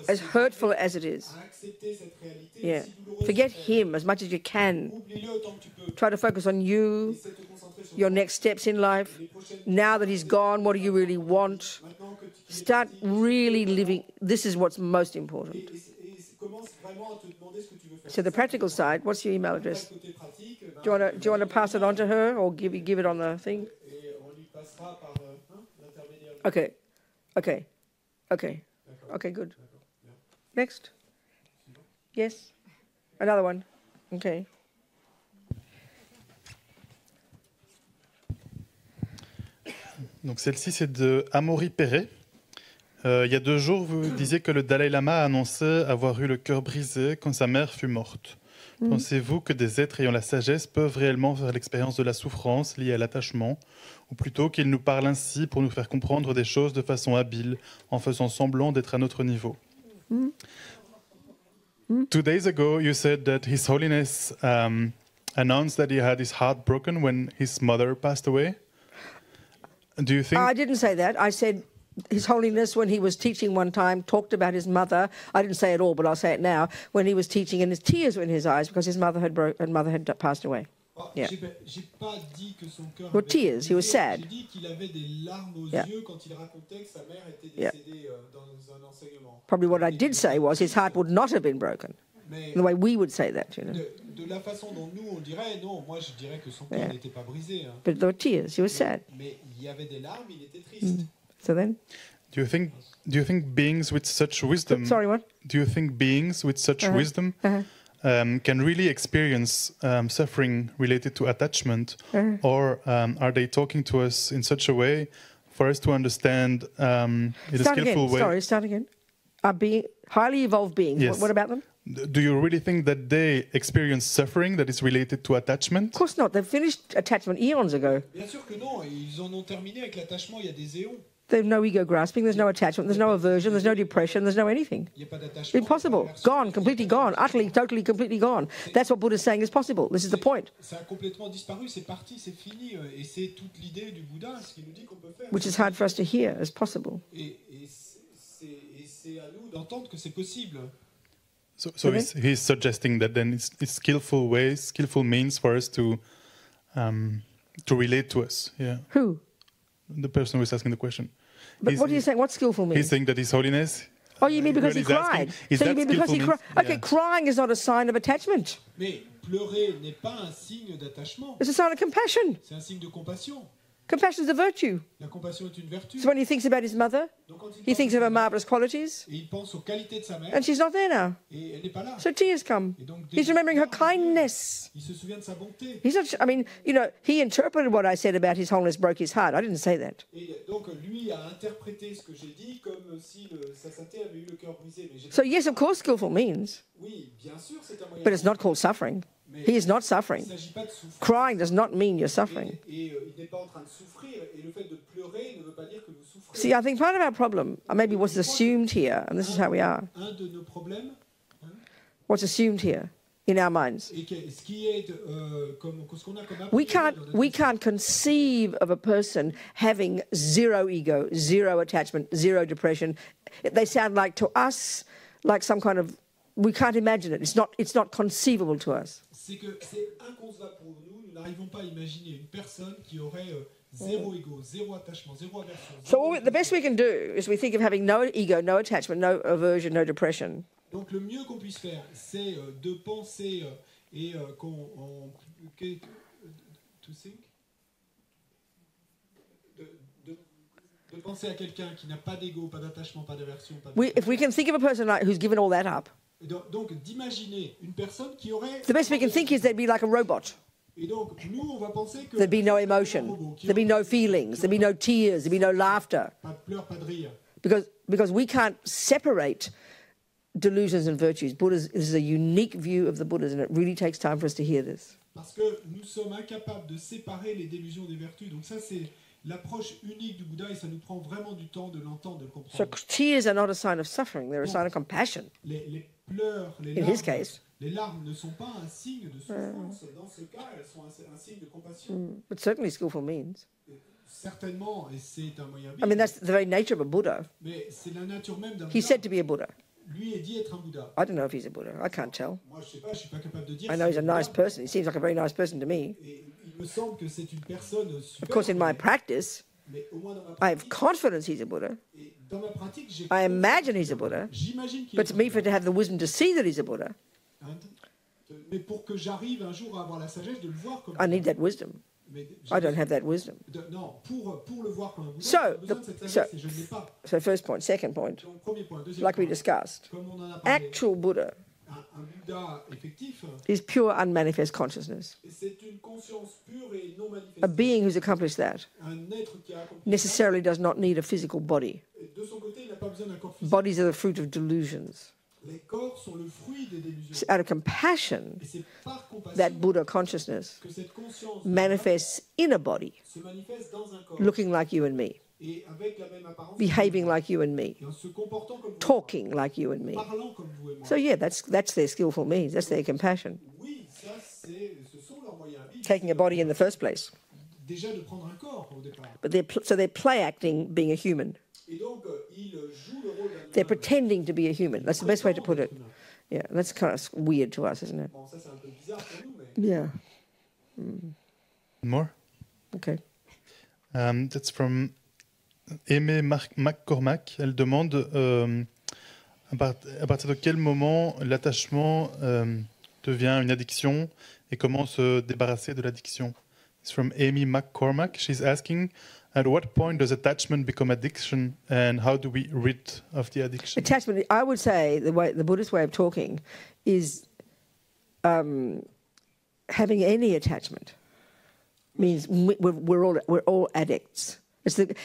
as hurtful as it is. Yeah. Forget him as much as you can. Try to focus on you, your next steps in life. Now that he's gone, what do you really want? Start really living. This is what's most important. So the practical side, what's your email address? Do you want to pass it on to her, or give it on the thing? Okay, good. Next. Yes. Another one. Okay. Donc celle-ci, c'est de Amaury Perret. Il y a 2 jours, vous disiez que le Dalai Lama a annoncé avoir eu le cœur brisé quand sa mère fut morte. Pensez-vous que des êtres ayant la sagesse peuvent réellement faire l'expérience de la souffrance liée à l'attachement, ou plutôt qu'ils nous parlent ainsi pour nous faire comprendre des choses de façon habile, en faisant semblant d'être à notre niveau? 2 days ago, you said that His Holiness announced that he had his heart broken when his mother passed away. Do you think... I didn't say that. I said His Holiness, when he was teaching one time, talked about his mother. I didn't say it all, but I'll say it now. When he was teaching, and his tears were in his eyes because his mother had passed away. Yeah. Well, tears. He was sad. Yeah. Probably what I did say was his heart would not have been broken. The way we would say that, you know. De la façon dont nous on dirait, non, moi je dirais que son cœur n'était pas brisé. But there were tears. He was sad. Mais il y avait des larmes, il était triste. So then, do you think beings with such wisdom? Sorry, what? Do you think beings with such wisdom can really experience suffering related to attachment, or are they talking to us in such a way for us to understand in a skillful way? Sorry, start again. Are highly evolved beings. Yes. What about them? Do you really think that they experience suffering that is related to attachment? Of course not. They finished attachment eons ago. Bien sûr que non. Ils en ont terminé avec l'attachement il y a des éons. There's no ego grasping, there's no attachment, there's no aversion, there's no depression, there's no anything. Impossible. Gone, completely gone, utterly, totally, completely gone. That's what Buddha is saying is possible. This is the point. Ça a complètement disparu, c'est parti, c'est fini. Et c'est toute l'idée du Bouddha, ce qu'il nous dit qu'on peut faire. Which is hard for us to hear as possible. Et c'est à nous d'entendre que c'est possible. So he's suggesting that then it's skillful ways, skillful means for us to relate to us. Yeah. Who? The person who is asking the question. But what are you saying? What skillful means? He's saying that His Holiness. Oh, you mean because he cried? So you mean because he cried? Okay, crying is not a sign of attachment. Mais pleurer n'est pas un signe d'attachement. It's a sign of compassion. C'est un signe de compassion. Compassion is a virtue. La compassion est une vertu. So when he thinks about his mother, he thinks of her marvelous qualities. Et il pense aux qualités de sa mère. And she's not there now. Et elle n'est pas là. So tears come. He's remembering her kindness. Il se souvient de sa bonté. He's not. I mean, you know, he interpreted what I said about His Holiness broke his heart. I didn't say that. Et donc lui a interprété ce que j'ai dit comme si sa sainteté avait eu le cœur brisé. So yes, of course, skillful means. Oui, bien sûr, c'est un moyen. But it's not called suffering. He is not suffering. Il ne s'agit pas de souffrir. Crying does not mean you're suffering. Et il n'est pas en train de souffrir. Et le fait de pleurer ne veut pas dire que vous souffrez. See, I think part of our problem, or maybe what's assumed here, and this is how we are, Un de nos problèmes, what's assumed here in our minds. et ce qui est ce qu'on a comme We appréhension dans notre can't conceive of a person having zero ego, zero attachment, zero depression. They sound like to us like some kind of, we can't imagine it. It's not conceivable to us. C'est que c'est inconcevable pour nous. Nous n'arrivons pas à imaginer une personne qui aurait zéro ego, zéro attachement, zéro aversion. So the best we can do is we think of having no ego, no attachment, no aversion, no depression. Donc le mieux qu'on puisse faire, c'est de penser et to think, de penser à quelqu'un qui n'a pas d'ego, pas d'attachement, pas d'aversion, pas de... If we can think of a person like who's given all that up, Donc d'imaginer une personne qui aurait... the best we can think is they'd be like a robot. Et donc nous on va penser que... There'd be no emotion, there'd be no feelings, there'd be no tears, there'd be no laughter. Pas de pleurs, pas de rire. Because we can't separate delusions and virtues. This is a unique view of the Buddhas, and it really takes time for us to hear this. Parce que nous sommes incapables de séparer les délusions des vertus. Donc ça, c'est l'approche unique du Bouddha et ça nous prend vraiment du temps de l'entendre, de le comprendre. So tears are not a sign of suffering, they're a sign of compassion. Les pleurs, In his case. Les larmes ne sont pas un signe de souffrance. Dans ce cas, elles sont un signe de compassion. But certainly skillful means. Certainement, et c'est un moyen I mean, that's the very nature of a Buddha. Mais c'est la nature même d'un Bouddha. He's said to be a Buddha. Lui est dit être un Bouddha. I don't know if he's a Buddha. I can't tell. Moi, je suis pas capable de dire. I know he's a nice person. He seems like a very nice person to me. Et il me semble que c'est une personne super. Of course, in my practice, Mais au moins dans ma I have pratique, confidence he's a Buddha. et dans ma pratique, I imagine he's a Buddha. j'imagine qu'il But est to un me, Bouddha. to have the wisdom to see that he's a Buddha, Mais pour que j'arrive un jour à avoir la sagesse de le voir comme I need that wisdom. Mais I don't have that wisdom. Non, pour le voir comme un Bouddha, So, j'ai besoin de cette sagesse et je ne l'ai pas. So first point. Second point, Donc, premier point. Deuxième like we point, discussed, comme on en a parlé, actual Buddha un Bouddha effectif, is pure unmanifest consciousness. c'est une conscience pure et non A manifestée. being who's accomplished that Un être qui a accompli necessarily does not need a physical body. ça, et de son côté, il n'a pas besoin d'un corps physique. Bodies are the fruit of delusions. Les corps sont le fruit des délusions. It's out of compassion Et c'est par compassion that Buddha consciousness que cette conscience manifests in a body, se manifeste dans un corps looking like you and me, et avec la même apparence, behaving like you and me, et en se comportant comme vous, talking like you and me. parlant comme vous et moi. So yeah, that's their skillful means. That's their compassion. Oui, ça, ce sont leurs moyens. Oui, Taking a body in the first place. déjà de prendre un corps au départ. But they're play acting being a human. Et donc, ils jouent le rôle d'un They're humain. pretending to be a human. That's the best way to put it. Yeah, that's kind of weird to us, isn't it? Bon, ça c'est un peu bizarre pour nous, mais Yeah. More? Okay. That's from Aimée McCormack. Elle demande à partir de quel moment l'attachement devient une addiction et comment se débarrasser de l'addiction. It's from Amy McCormack. She's asking, at what point does attachment become addiction and how do we rid of the addiction? Attachment, I would say the Buddhist way of talking is having any attachment means we're all addicts.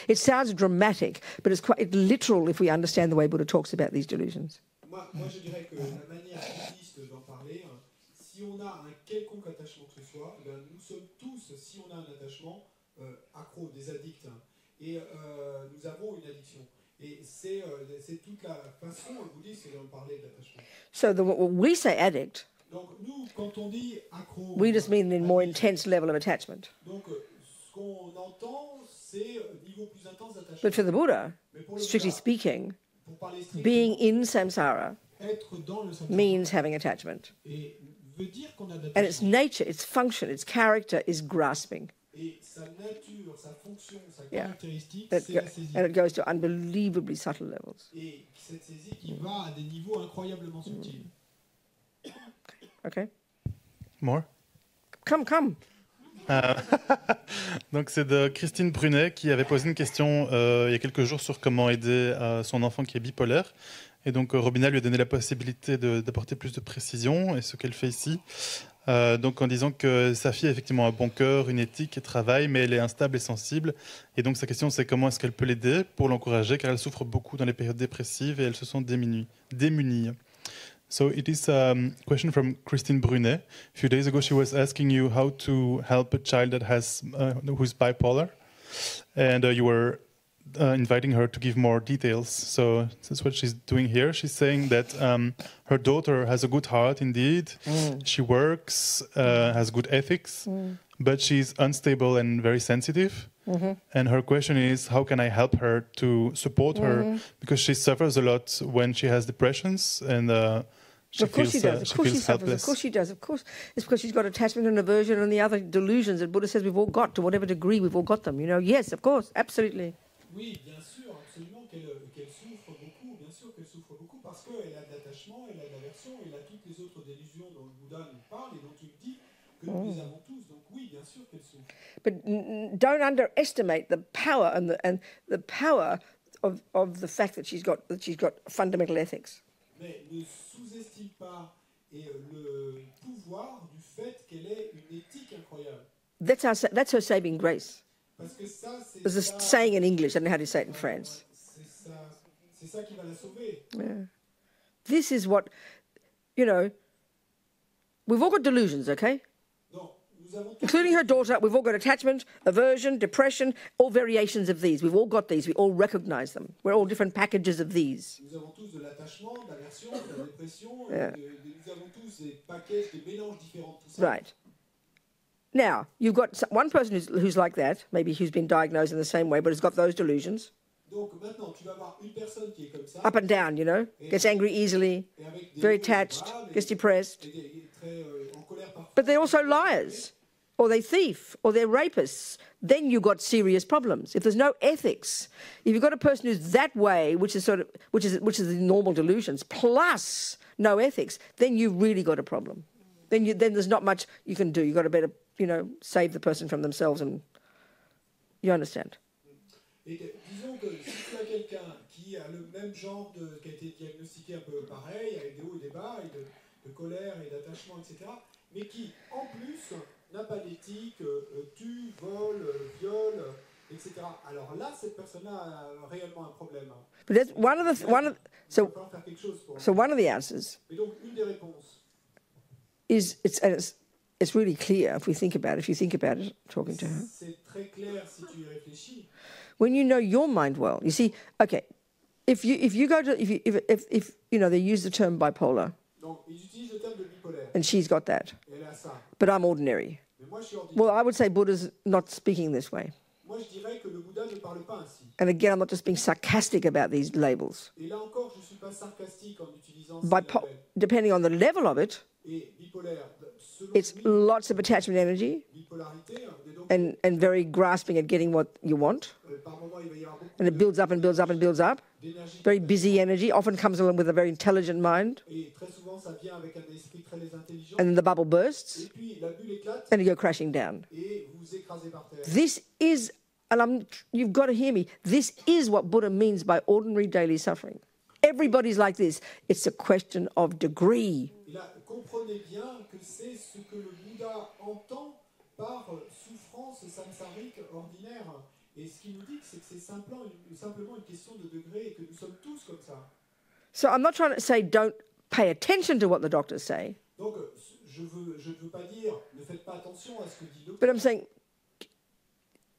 It sounds dramatic, but it's quite literal if we understand the way Buddha talks about these delusions. moi je dirais que la manière bouddhiste d'en parler, si on a un quelconque attachement que ce soit, ben, nous sommes tous, si on a un attachement, accros, des addicts, et nous avons une addiction. Et c'est toute la façon bouddhiste d'en parler de l'attachement. So when we say addict, Donc nous, quand on dit accro, we just mean a more intense level of attachment. donc ce qu'on entend, c'est niveau plus intense d'attachement. But for the Buddha, Mais pour le strictly Bouddha, speaking, pour parler strictement, being in samsara être dans le samsara means having attachment. et veut dire qu'on a And its d'attachement. nature, its function, its character is grasping. Et sa nature, sa fonction, sa Yeah. caractéristique, That c'est go- la saisie. and it goes to unbelievably subtle levels. Et cette saisie qui va à des niveaux incroyablement subtils. Okay? More? Come. Donc c'est de Christine Brunet qui avait posé une question il y a quelques jours sur comment aider son enfant qui est bipolaire. Et donc Robina lui a donné la possibilité d'apporter plus de précision, et ce qu'elle fait ici. Donc en disant que sa fille a effectivement un bon cœur, une éthique et travail, mais elle est instable et sensible. Et donc sa question c'est comment est-ce qu'elle peut l'aider pour l'encourager, car elle souffre beaucoup dans les périodes dépressives et elle se sent démunie. So it is a question from Christine Brunet. A few days ago, she was asking you how to help a child that has who's bipolar, and you were inviting her to give more details. So that's what she's doing here. She's saying that her daughter has a good heart indeed. She works, has good ethics, but she's unstable and very sensitive. And her question is, how can I help her to support her? Because she suffers a lot when she has depressions, and of course she does. Of course she suffers. Of course she does. Of course, it's because she's got attachment and aversion and the other delusions that Buddha says we've all got, to whatever degree we've all got them. You know, yes, of course, absolutely. Oui, bien sûr, absolument qu'elle souffre beaucoup. Bien sûr qu'elle souffre beaucoup parce qu'elle a de l'attachement, elle a de l'aversion, elle a toutes les autres délusions dont le Bouddha nous parle et dont tu dis que nous les avons tous. Donc oui, bien sûr qu'elle souffre. But don't underestimate the power and the power of the fact that she's got fundamental ethics. Mais ne sous-estime pas le pouvoir du fait qu'elle ait une éthique incroyable. That's her saving grace. Parce que ça, There's a saying in English, I don't know how to say it in France. C'est ça qui va la sauver. Yeah. This is what, you know, we've all got delusions, okay? Including her daughter, we've all got attachment, aversion, depression, all variations of these. We've all got these. We all recognize them. We're all different packages of these. Nous avons tous de l'attachement, de l'aversion, de la dépression. Nous avons tous des packages, des mélanges différents de tout ça. Right. Now, you've got one person who's like that, maybe who's been diagnosed in the same way, but has got those delusions. Donc maintenant, tu vas avoir une personne qui est comme ça. Up and down, you know, gets angry easily, very attached, gets depressed. But they're also liars, or they're thief, or they're rapists. Then you've got serious problems. If there's no ethics, if you've got a person who's that way, which is the normal delusions, plus no ethics, then you've really got a problem. Then there's not much you can do. You've got to better, you know, save the person from themselves, and you understand. Et disons que si tu as quelqu'un qui a le même genre qui a été diagnostiqué un peu pareil, avec des hauts et des bas, et de colère et d'attachement, etc., mais qui, en plus, n'a pas d'éthique, tue, vole, viole, etc., alors là, cette personne-là a réellement un problème. But that's so one of the answers. Mais donc, une des réponses. It's really clear if you think about it, talking to her. C'est très clair si tu y réfléchis. When you know your mind well, you see, okay, if you know, they use the term bipolar. Donc, ils utilisent le terme de bipolaire. And she's got that. Elle a ça. But I'm ordinary. Mais moi, je suis ordinaire. Well, I would say Buddha's not speaking this way. Moi, je dirais que le Bouddha ne parle pas ainsi. And again, I'm not just being sarcastic about these labels. Et là encore, je suis pas sarcastique en utilisant ces labels. Depending on the level of it, Et bipolaire, selon it's lui, lots of attachment energy bipolarité, and very grasping at getting what you want. par moment, il va y avoir beaucoup And it builds up and builds up and builds up. d'énergie. Very busy energy, often comes along with a very intelligent mind. Et très souvent, ça vient avec un esprit très intelligent. And then the bubble bursts Et puis, la bulle éclate and you go crashing down. et vous vous écrasez par terre. This is, and you've got to hear me, this is what Buddha means by ordinary daily suffering. Everybody's like this. It's a question of degree. Et là, comprenez bien que c'est ce que le Bouddha entend par souffrance samsarique ordinaire. Et ce qu'il nous dit, c'est que c'est simplement une question de degré et que nous sommes tous comme ça. So I'm not trying to say don't pay attention to what the doctors say. Donc, je ne veux pas dire ne faites pas attention à ce que dit le But docteur. I'm saying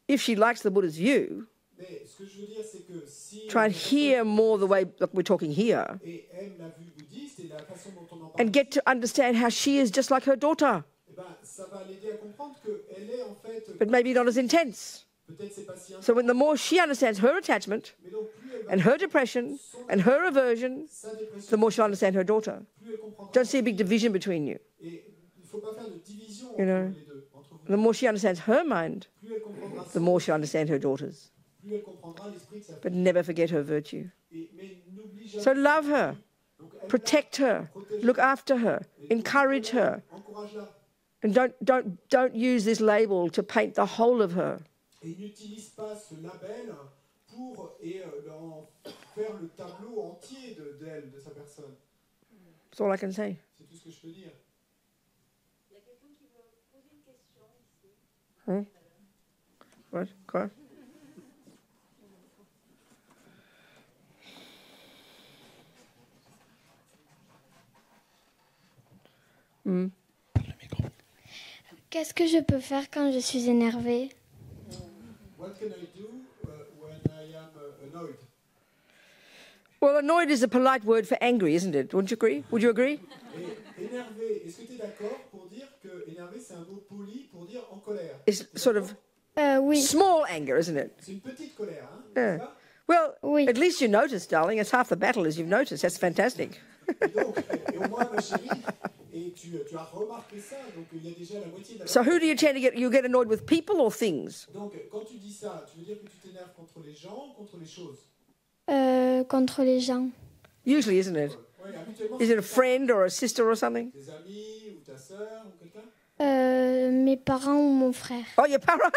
if she likes the Buddha's view, Mais ce que je veux dire, c'est que si try and hear more the way like we're talking here et aime la vue bouddhiste et la façon dont on en parle, and get to understand how she is just like her daughter, eh ben, ça va l'aider à comprendre qu'elle est en fait, but maybe not as intense. peut-être c'est pas si So when the more she understands her attachment mais donc plus elle va and her depression and her aversion, sa dépression, the more she'll understand her daughter. plus elle comprendra. Don't see a big division between you. Et il ne faut pas faire de division You know. entre les deux. Entre vous. The more she understands her mind, Plus elle comprendra the more she'll understand her daughter's. plus elle comprendra l'esprit de sa But fille. never forget her virtue. Mais n'oublie jamais. So love her, Donc, aime-la, protect her, protège-la, look after her, encourage her, encourage-la. and don't use this label to paint the whole of her. Et n'utilise pas ce label pour en faire le tableau entier d'elle, de sa personne. That's all I can say. C'est tout ce que je peux dire. Il y a quelqu'un qui veut poser une question ici. What? Quoi? Qu'est-ce que je peux faire quand je suis énervée? What can I do when I am annoyed? Well, annoyed is a polite word for angry, isn't it? Wouldn't you agree? Would you agree? Et énervé, est-ce que tu es d'accord pour dire que énervé, c'est un mot poli pour dire en colère? It's sort of Oui. small anger, isn't it? C'est une petite colère, hein? Yeah. n'est-ce pas? Well, Oui. at least you noticed, darling. It's half the battle, as you've noticed. That's fantastic. Et donc, et au moins, ma chérie, et tu as remarqué ça, donc il y a déjà la moitié de la... So who do you tend to get? You get annoyed with people or things? Donc, quand tu dis ça, tu veux dire que tu t'énerves contre les gens ou contre les choses? Contre les gens. Usually, isn't it? Ouais, habituellement, Is c'est it a friend or a sister or something? tes amis ou ta sœur ou quelqu'un? Mes parents ou mon frère. Oh, your parents.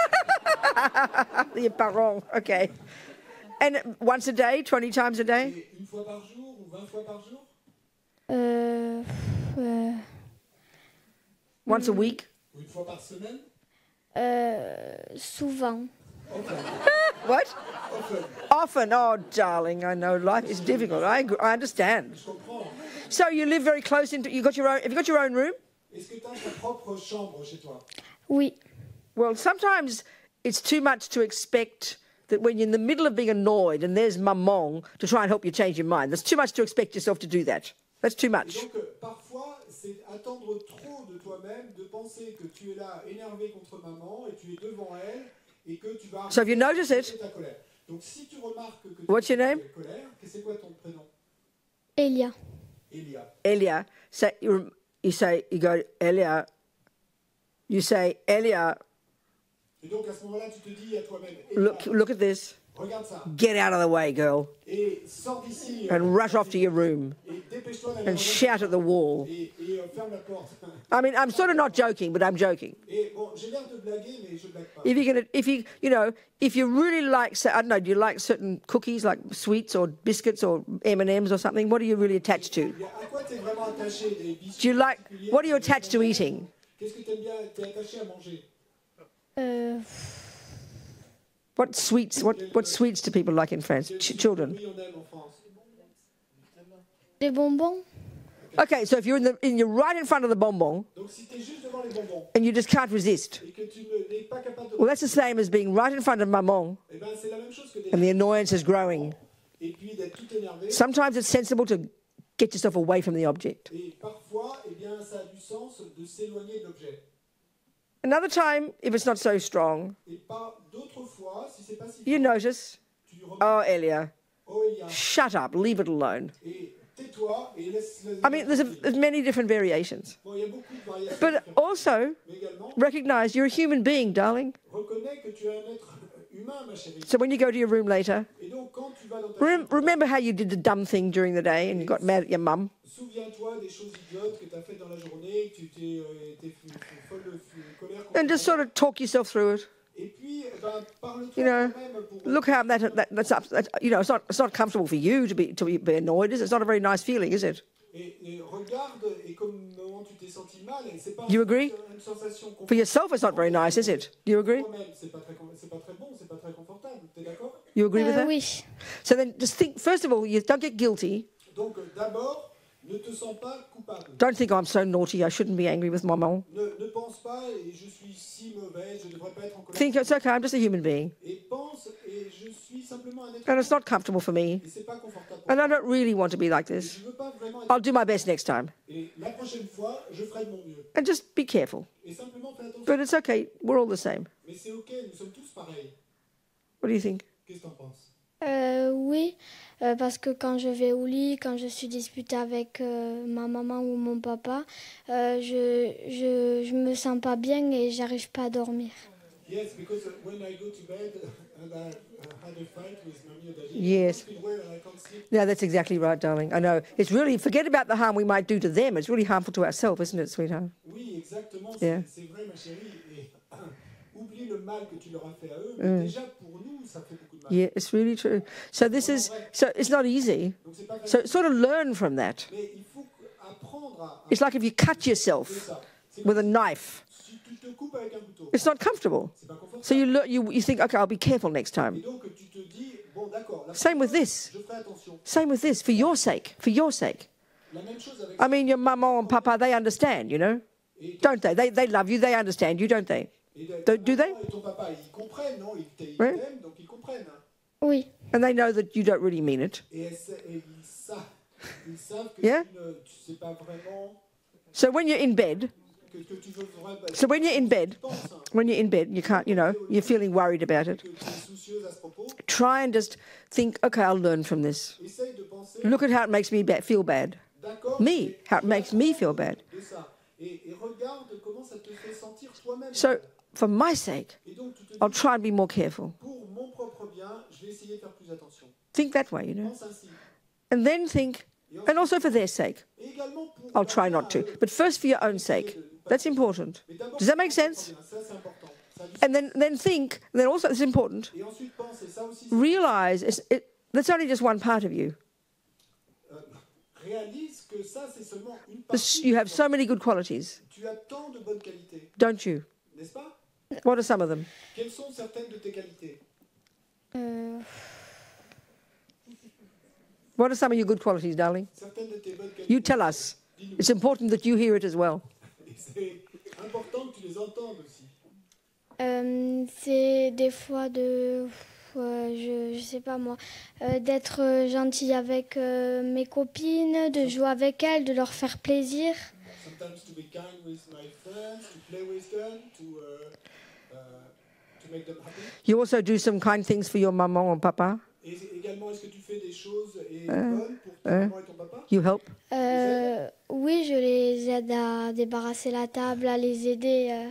Your parents. Okay. And once a day, 20 times a day? Et une fois par jour ou 20 fois par jour? Once a week? Ou une fois par semaine? Souvent. What? Often. Often. Oh, darling, I know life is difficult. I understand. Je comprends. So you live very close into. You got your own. Have you got your own room? Est-ce que tu as ta propre chambre chez toi? Oui. Well, sometimes it's too much to expect that when you're in the middle of being annoyed and there's maman to try and help you change your mind. That's too much to expect yourself to do that. That's too Et much. donc, parfois, c'est attendre trop de toi-même, de penser que tu es là énervé contre maman et tu es devant elle et que tu vas... So have you noticed it? Ta colère. Donc, si tu remarques que tu What's your name? es en colère, c'est quoi ton prénom? Elia. Elia. Elia, say you go Elia. You say Elia. Et donc, à ce moment-là, tu te dis à toi-même, Elia, Look at this. regarde ça. Get out of the way, girl, Et sors d'ici. and rush off to your room Et dépêche-toi d'aller and shout at the wall. et ferme la porte. I mean, I'm sort of not joking, but I'm joking. Et bon, j'ai l'air de blaguer, mais je blague pas. If you really like, say, I don't know, do you like certain cookies, like sweets or biscuits or M&Ms or something? What are you really attached to? À quoi tu es vraiment attaché? Des biscuits Do you like? particuliers? What are you attached to eating? Qu'est-ce que tu aimes bien? Tu es attaché à manger? What sweets? What sweets do people like in France? Children. Oui, on aime en France. Des bonbons. Okay, so if you're you're right in front of the bonbon Donc, si tu es juste devant les bonbons and you just can't resist, et que tu n'es pas capable de... well, that's the same as being right in front of maman Eh ben, c'est la même chose que des... and the annoyance is growing. Et puis d'être tout énervé. Sometimes it's sensible to get yourself away from the object. Et parfois, eh bien, ça a du sens de s'éloigner de l'objet. Another time, if it's not so strong, Et pas d'autres fois, si c'est pas si you fort, notice, tu remarques, oh, Elia, oh, Elia, shut up, leave it alone. et tais-toi et laisse... I mean, there's many different variations. Bon, il y a beaucoup de variations But différentes. also, Mais également, recognize you're a human being, darling. reconnais que tu es un être humain, ma chérie. So when you go to your room later, Et donc, quand tu vas dans ta chambre, remember how you did the dumb thing during the day and you got mad at your mum? souviens-toi des choses idiotes que tu as faites dans la journée, que tu t'es folle de colère contre And just toi. sort of talk yourself through it. Et puis, eh ben, parle-toi You know, toi-même pour... look how that's up. You know, it's not comfortable for you to be annoyed, is it? It's not a very nice feeling, is it? Et regarde, et comment tu t'es senti mal, et c'est pas You agree? une sensation For yourself, it's not very nice, is it? Do you agree? toi-même, c'est pas très bon, c'est pas très confortable. T'es d'accord? You agree with that? Oui. So then, just think. First of all, you don't get guilty. Donc, d'abord, ne te sens pas coupable. Don't think, oh, I'm so naughty. I shouldn't be angry with my mum. Ne pense pas, et je suis si mauvais, je ne devrais pas être en colère. Think it's okay. I'm just a human being, Et pense, et je suis simplement un être and it's not comfortable for me, et c'est pas confortable pour and moi. I don't really want to be like Et this. je veux pas vraiment être... I'll do my best next time, Et la prochaine fois, je ferai de mon mieux. and just be careful. Et simplement, fais attention. But it's okay. We're all the same. Mais c'est ok, nous sommes tous pareils. What do you think? Qu'est-ce que t'en penses? Oui, parce que quand je vais au lit, quand je suis disputée avec ma maman ou mon papa, je me sens pas bien et j'arrive pas à dormir. Yes, because when I go to bed and I had a fight with mommy or daddy, Yes. I feel well and I can't sleep. No, that's exactly right, darling. I know. It's really, forget about the harm we might do to them. It's really harmful to ourselves, isn't it, sweetheart? Oui, exactement, Yeah. c'est vrai, ma chérie. Et oublie le mal que tu leur as fait à eux, mais déjà pour nous, ça fait beaucoup de mal. Yeah, it's really true. So it's not easy. Donc c'est pas facile, So sort of learn from that. mais il faut apprendre à It's like if you cut faire yourself ça. C'est with a knife. si tu te coupes avec un couteau, It's not comfortable. c'est pas confortable. So you think, okay, I'll be careful next Et time. donc tu te dis, bon d'accord, la Same with prochaine this. fois, je ferai attention. Same with this, for your sake, for your sake. La même chose avec I mean, your maman and papa, they understand, you know, don't they? They love you, they understand you, don't they? Do they? Et ton papa, ils comprennent, non? Ils Ouais. t'aiment, donc ils comprennent. Oui. And they know that you don't really mean it. Et ils savent que Yeah? tu sais pas vraiment So when you're in bed, que tu veux vraiment. so when you're in bed, Tu penses, hein, when you're in bed, you can't, you know, you're feeling worried about it. que tu es soucieuse à ce propos. Try and just think, okay, I'll learn from this. Essaye de penser. Look at how it makes me feel bad. D'accord. Me, how it makes me feel bad. De ça. Et regarde comment ça te fait sentir toi-même. So for my sake, Et donc tu te dis, I'll try and be more careful. pour mon propre bien, je vais essayer de faire plus attention. Think that way, you know. Pense ainsi. And then think, and also for their sake, Et également pour I'll try not to. But first for your own sake. That's important. Does that make sense? ça c'est important. Ça a du And then think, and then also it's important, Et ensuite pense, et ça aussi, realize that's only just one part of you. réalise que ça c'est seulement une partie. You have so many good qualities, Tu as tant de bonnes qualités, don't you? n'est-ce pas? What are some of them? Quelles sont certaines de tes qualités? What are some of your good qualities, darling? Certaines de tes bonnes qualités. You tell us. It's important that you hear it as well. Et c'est important que tu les entendes aussi. C'est des fois je sais pas moi, d'être gentille avec mes copines, de jouer avec elles, de leur faire plaisir. Sometimes to be kind with my friends, to play with them, to make them happy. You also do some kind things for your maman and papa. Et également, est-ce que tu fais des choses bonnes pour ta maman et ton papa? You help. Oui, je les aide à débarrasser la table, à les aider.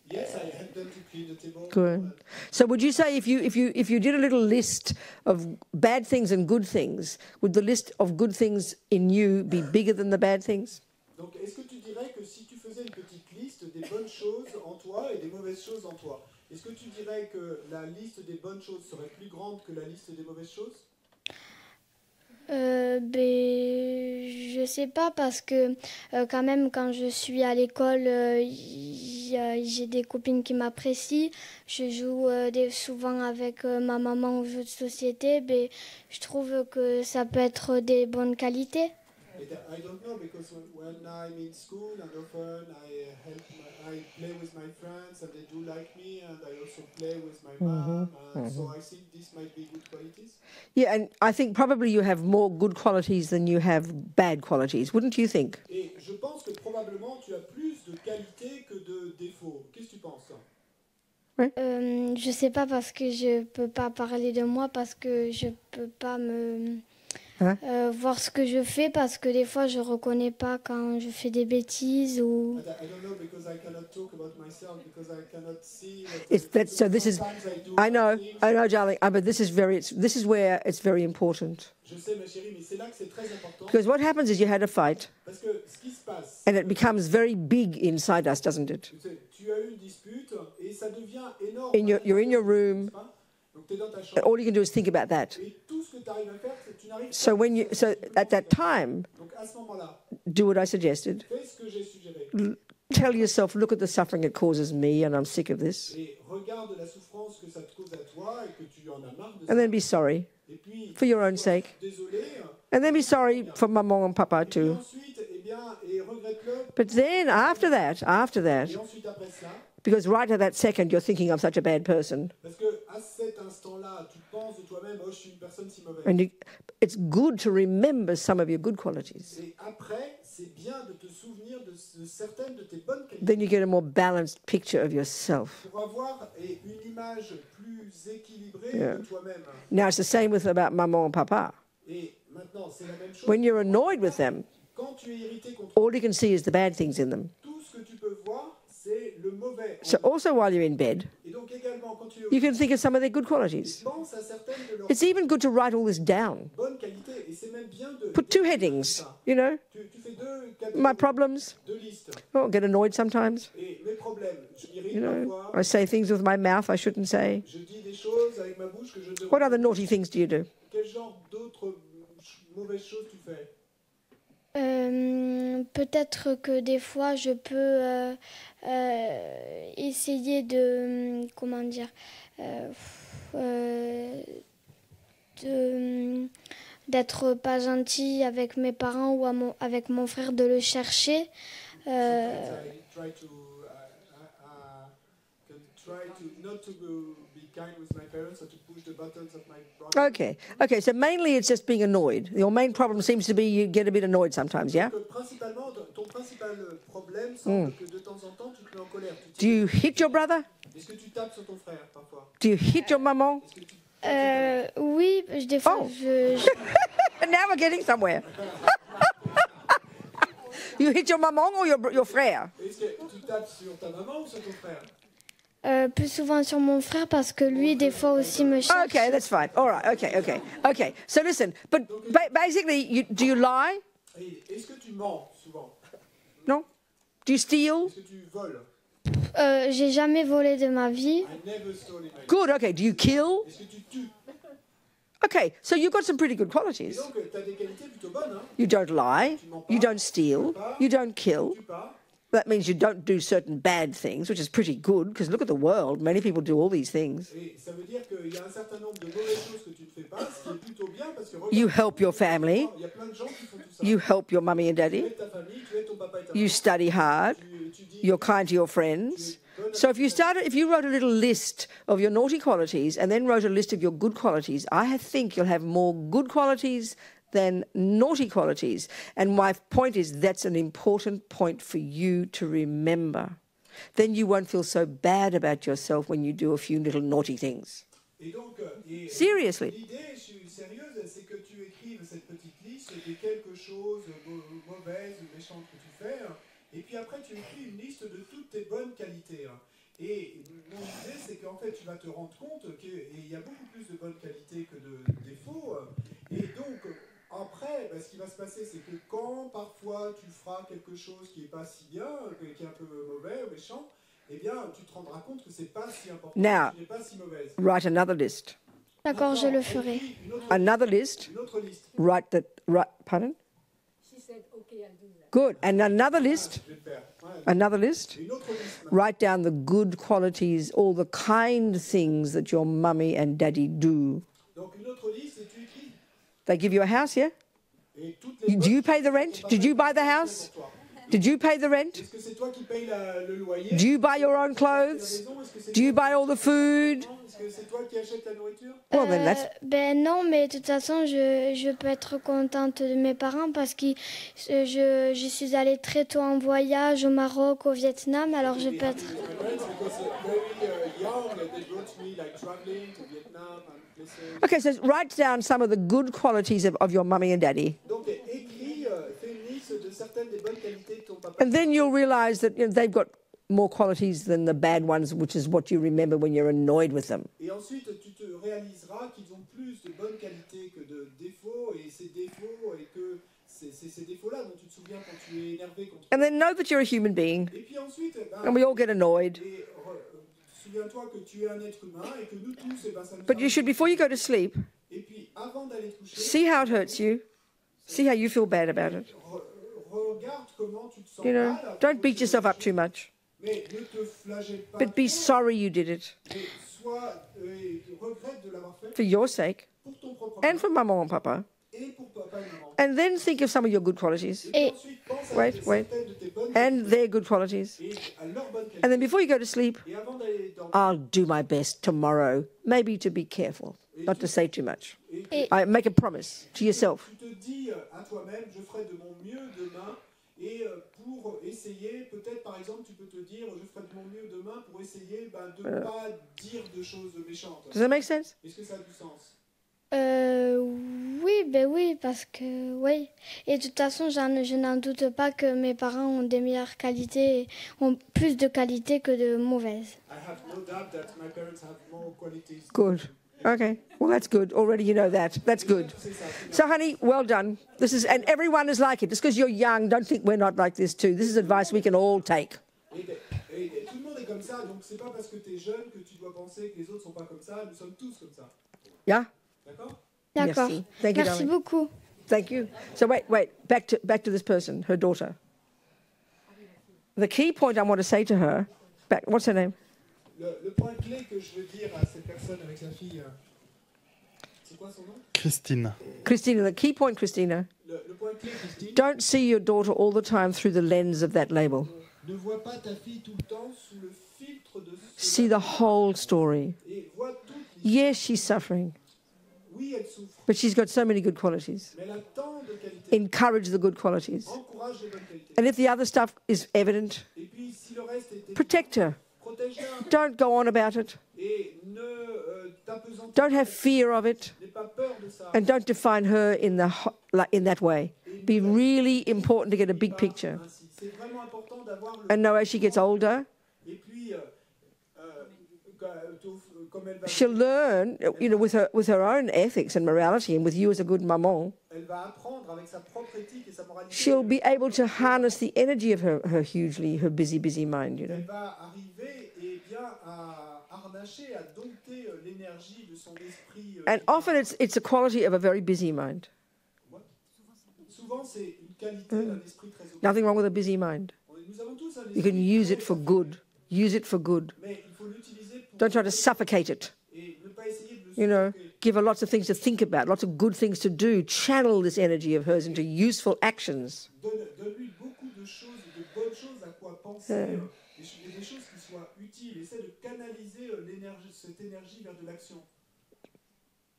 Yes, I help them to clean the table. Good. So would you say if you did a little list of bad things and good things, would the list of good things in you be bigger than the bad things? Donc, est-ce que tu dirais que si tu faisais une petite liste des bonnes choses en toi et des mauvaises choses en toi, est-ce que tu dirais que la liste des bonnes choses serait plus grande que la liste des mauvaises choses? Je sais pas parce que quand même quand je suis à l'école, j'ai des copines qui m'apprécient. Je joue souvent avec ma maman aux jeux de société. Je trouve que ça peut être des bonnes qualités. I don't know because when I'm in school and often I play with my friends and they do like me and I also play with my mom and so I think this might be good qualities. Yeah, and I think probably you have more good qualities than you have bad qualities, wouldn't you think? Et je pense que probablement tu as plus de qualités que de défauts. Qu'est-ce que tu penses? Je sais pas parce que je peux pas parler de moi parce que je peux pas voir ce que je fais parce que des fois je reconnais pas quand je fais des bêtises ou. I don't know because I cannot talk about myself because I cannot see. So this is, I know, darling. But this is where it's very important. Je sais, ma chérie, mais c'est là que c'est très important. Because what happens is you had a fight, Parce que ce qui se passe, and it becomes very big inside us, doesn't it? tu as eu une dispute et ça devient énorme. You're in your room, Donc tu es dans ta and chambre. all you can do is think about that. Et tout ce que tu arrives à faire, c'est que tu n'arrives So pas. so at that time, Donc à ce moment-là, do what I suggested. fais ce que j'ai suggéré. Tell yourself, look at the suffering it causes me, and I'm sick of this. Et regarde la souffrance que ça te cause à toi et que tu en as marre de ça. And then be sorry Et puis, for your own sake. désolé. And then be sorry for maman and papa Et too. ensuite, eh bien, et regrette-le. But then after that, Et ensuite après ça, because right at that second you're thinking I'm such a bad person, parce que à cet instant-là, tu penses de toi-même, oh, je suis une personne si mauvaise. and it's good to remember some of your good qualities. Et après, c'est bien de te souvenir de certaines de tes bonnes qualités. Then you get a more balanced picture of yourself. Pour avoir une image plus équilibrée Yeah. de toi-même. Now it's the same with about maman and papa. Et maintenant, c'est la même chose. When you're annoyed with them, Quand tu es irrité contre all you can see is the bad things in them. tout ce que tu peux voir, c'est le mauvais. So also while you're in bed, Et donc également, quand tu es you can think of some of their good qualities. pense à certaines de leurs It's even good to write all this down. bonnes qualités. Et c'est même bien de Put two headings, you know, Tu fais deux my catégories, problems. deux listes. Oh, get annoyed sometimes. Et mes problèmes, je m'irrite You know, parfois. I say things with my mouth I shouldn't say. Je dis des choses avec ma bouche que je What devrais. other naughty things do you do? Quel genre d'autres mauvaises choses tu fais? Peut-être que des fois je peux essayer de comment dire d'être pas gentil avec mes parents ou avec mon frère, de le chercher. Okay. Okay, so mainly it's just being annoyed. Your main problem seems to be you get a bit annoyed sometimes, yeah? Do you hit your brother? Do you hit your maman? Oui, des fois, Oh. And now we're getting somewhere. You hit your maman or your frère? Plus souvent sur mon frère parce que lui, des fois aussi me cherche. Okay, that's fine. All right, okay. So listen, but basically, do you lie? Est-ce que tu mens souvent? No? Do you steal? Est-ce que tu voles? J'ai jamais volé de ma vie. I never stole in my life. Good, okay. Do you kill? Est-ce que tu tues? Okay, so you've got some pretty good qualities. Donc, tu as des qualités plutôt bonnes, hein? You don't lie, you don't steal, you don't kill. Tu pas. That means you don't do certain bad things, which is pretty good, because look at the world. Many people do all these things. Et ça veut dire qu'il y a un certain nombre de mauvaises choses que tu ne fais pas, ce qui est plutôt bien parce que You help your family, il y a plein de gens qui font tout ça. you help your mummy and Tu daddy, aides ta famille, tu aides ton papa et ta you maman. study hard, Tu dis you're kind to your friends. So if you wrote a little list of your naughty qualities and then wrote a list of your good qualities, I think you'll have more good qualities than naughty qualities. And my point is that's an important point for you to remember. Then you won't feel so bad about yourself when you do a few little naughty things. Et donc, Seriously. l'idée, je suis sérieuse, c'est que tu écrives cette petite liste de quelque chose mauvaises ou méchantes que tu fais, et puis après tu écris une liste de toutes tes bonnes qualités. Et mon idée, c'est qu'en fait, tu vas te rendre compte qu'il y a beaucoup plus de bonnes qualités que de défauts. Et donc, après, ce qui va se passer, c'est que quand parfois tu feras quelque chose qui n'est pas si bien, qui est un peu mauvais ou méchant, eh bien, tu te rendras compte que c'est pas si important, Now, que tu n'es pas si mauvaise. Write another list. D'accord, je le ferai. Another list. Une autre liste. Pardon? Good. And another list. Je vais le faire. Ouais. Another list. Une autre liste. Write down the good qualities, all the kind things that your mummy and daddy do. Donc une autre liste et tu écris. They give you a house, yeah? Et toutes les Do you pay the rent? Did you buy the house? pour toi. Did you pay the rent? Est-ce que c'est toi qui payes le loyer? Do you buy your own clothes? Est-ce que c'est Do you buy all the food? Est-ce que c'est toi qui achètes la nourriture? Well, then that's Ben non, mais de toute façon, je peux être contente de mes parents parce que je suis allée très tôt en voyage au Maroc, au Vietnam, alors je peux être... My parents, because very young, they brought me like traveling to Vietnam and places. okay. So write down some of the good qualities of your mummy and daddy, Donc écris, fais une liste de certaines des bonnes qualités de ton papa. and then you'll realize that they've got more qualities than the bad ones, which is what you remember when you're annoyed with them. Et ensuite, tu te réaliseras qu'ils ont plus de bonnes qualités que de défauts, et ces défauts, et que c'est ces défauts-là dont tu te souviens quand tu es énervé contre. And then know that you're a human being, Et puis ensuite, and we all get annoyed. et souviens-toi que tu es un être humain et que nous tous, ça nous But you should, before you go to sleep, Et puis avant d'aller te coucher, see how it hurts you, see how you feel bad about it. regarde comment tu te sens You know, mal, don't beat yourself up too much, mais ne te flagelle pas. but be sorry you did it Mais regrette de l'avoir fait for your sake pour ton propre and bien for Mama and Papa. et pour papa et maman. And then think of some of your good qualities Et, Ensuite, pense à Wait. certaines de tes bonnes and their good qualities. et à leurs bonnes qualités. And then before you go to sleep, Et avant d'aller dormir, I'll do my best tomorrow, maybe to be careful, not to say too much. et, I make a promise to yourself. tu te dis à toi-même, je ferai de mon mieux demain. Et pour essayer, peut-être par exemple, tu peux te dire, je ferai de mon mieux demain pour essayer de ne pas dire de choses méchantes. Does that make sense? Est-ce que ça a du sens? oui, ben oui, parce que oui. Et de toute façon, je n'en doute pas que mes parents ont des meilleures qualités, ont plus de qualités que de mauvaises. I have no doubt that my parents have more qualities. Good. Okay. Well, that's good. Already you know that. That's good. So, honey, well done. This is, and everyone is like it. Just because you're young, don't think we're not like this too. This is advice we can all take. Et tout le monde est comme ça, donc c'est pas parce que tu es jeune que tu dois penser que les autres sont pas comme ça. Nous sommes tous comme ça. Yeah. D'accord? D'accord. Merci. Thank you, Merci darling. beaucoup. Thank you. So wait. Back to this person, her daughter. The key point I want to say to her. What's her name? Le point clé que je veux dire à cette personne avec sa fille. C'est quoi son nom? Christine. Christina, the key point, Christina, Le point clé, Christine. don't see your daughter all the time through the lens of that label. Ne vois pas ta fille tout le temps sous le filtre de ce See the whole story. et vois toute l'histoire. Yes, she's suffering, Oui, elle souffre, but she's got so many good qualities. mais elle a tant de qualités. Encourage the good qualities. Encourage les bonnes qualités. And if the other stuff is evident, Et puis, si le reste est protect her. protège-la Don't go on about it. et ne t'appesantis Don't have fear of it. N'aie pas peur de ça. And don't define her in that way. Be really important to get a big picture. Ainsi. C'est vraiment important d'avoir le... And know as she gets older, Et puis, comme elle va... she'll learn, with her own ethics and morality, and with you as a good maman, Elle va apprendre avec sa propre éthique et sa moralité. she'll be able to harness the energy of her busy mind, Elle va arriver et bien à harnacher, à dompter l'énergie de son esprit. And often it's a quality of a very busy mind. Souvent, c'est une qualité d'un esprit très occupé. Nothing wrong with a busy mind. Nous avons tous un You esprit can use it très for good. Use it for good. mais il faut l'utiliser pour... Don't try to suffocate it. Et ne pas essayer de le suffoquer. Give her lots of things to think about, lots of good things to do. Channel this energy of hers into useful actions. Donne-lui beaucoup de choses, de bonnes choses à quoi penser, des choses qui soient utiles. Essaie de canaliser cette énergie vers de l'action.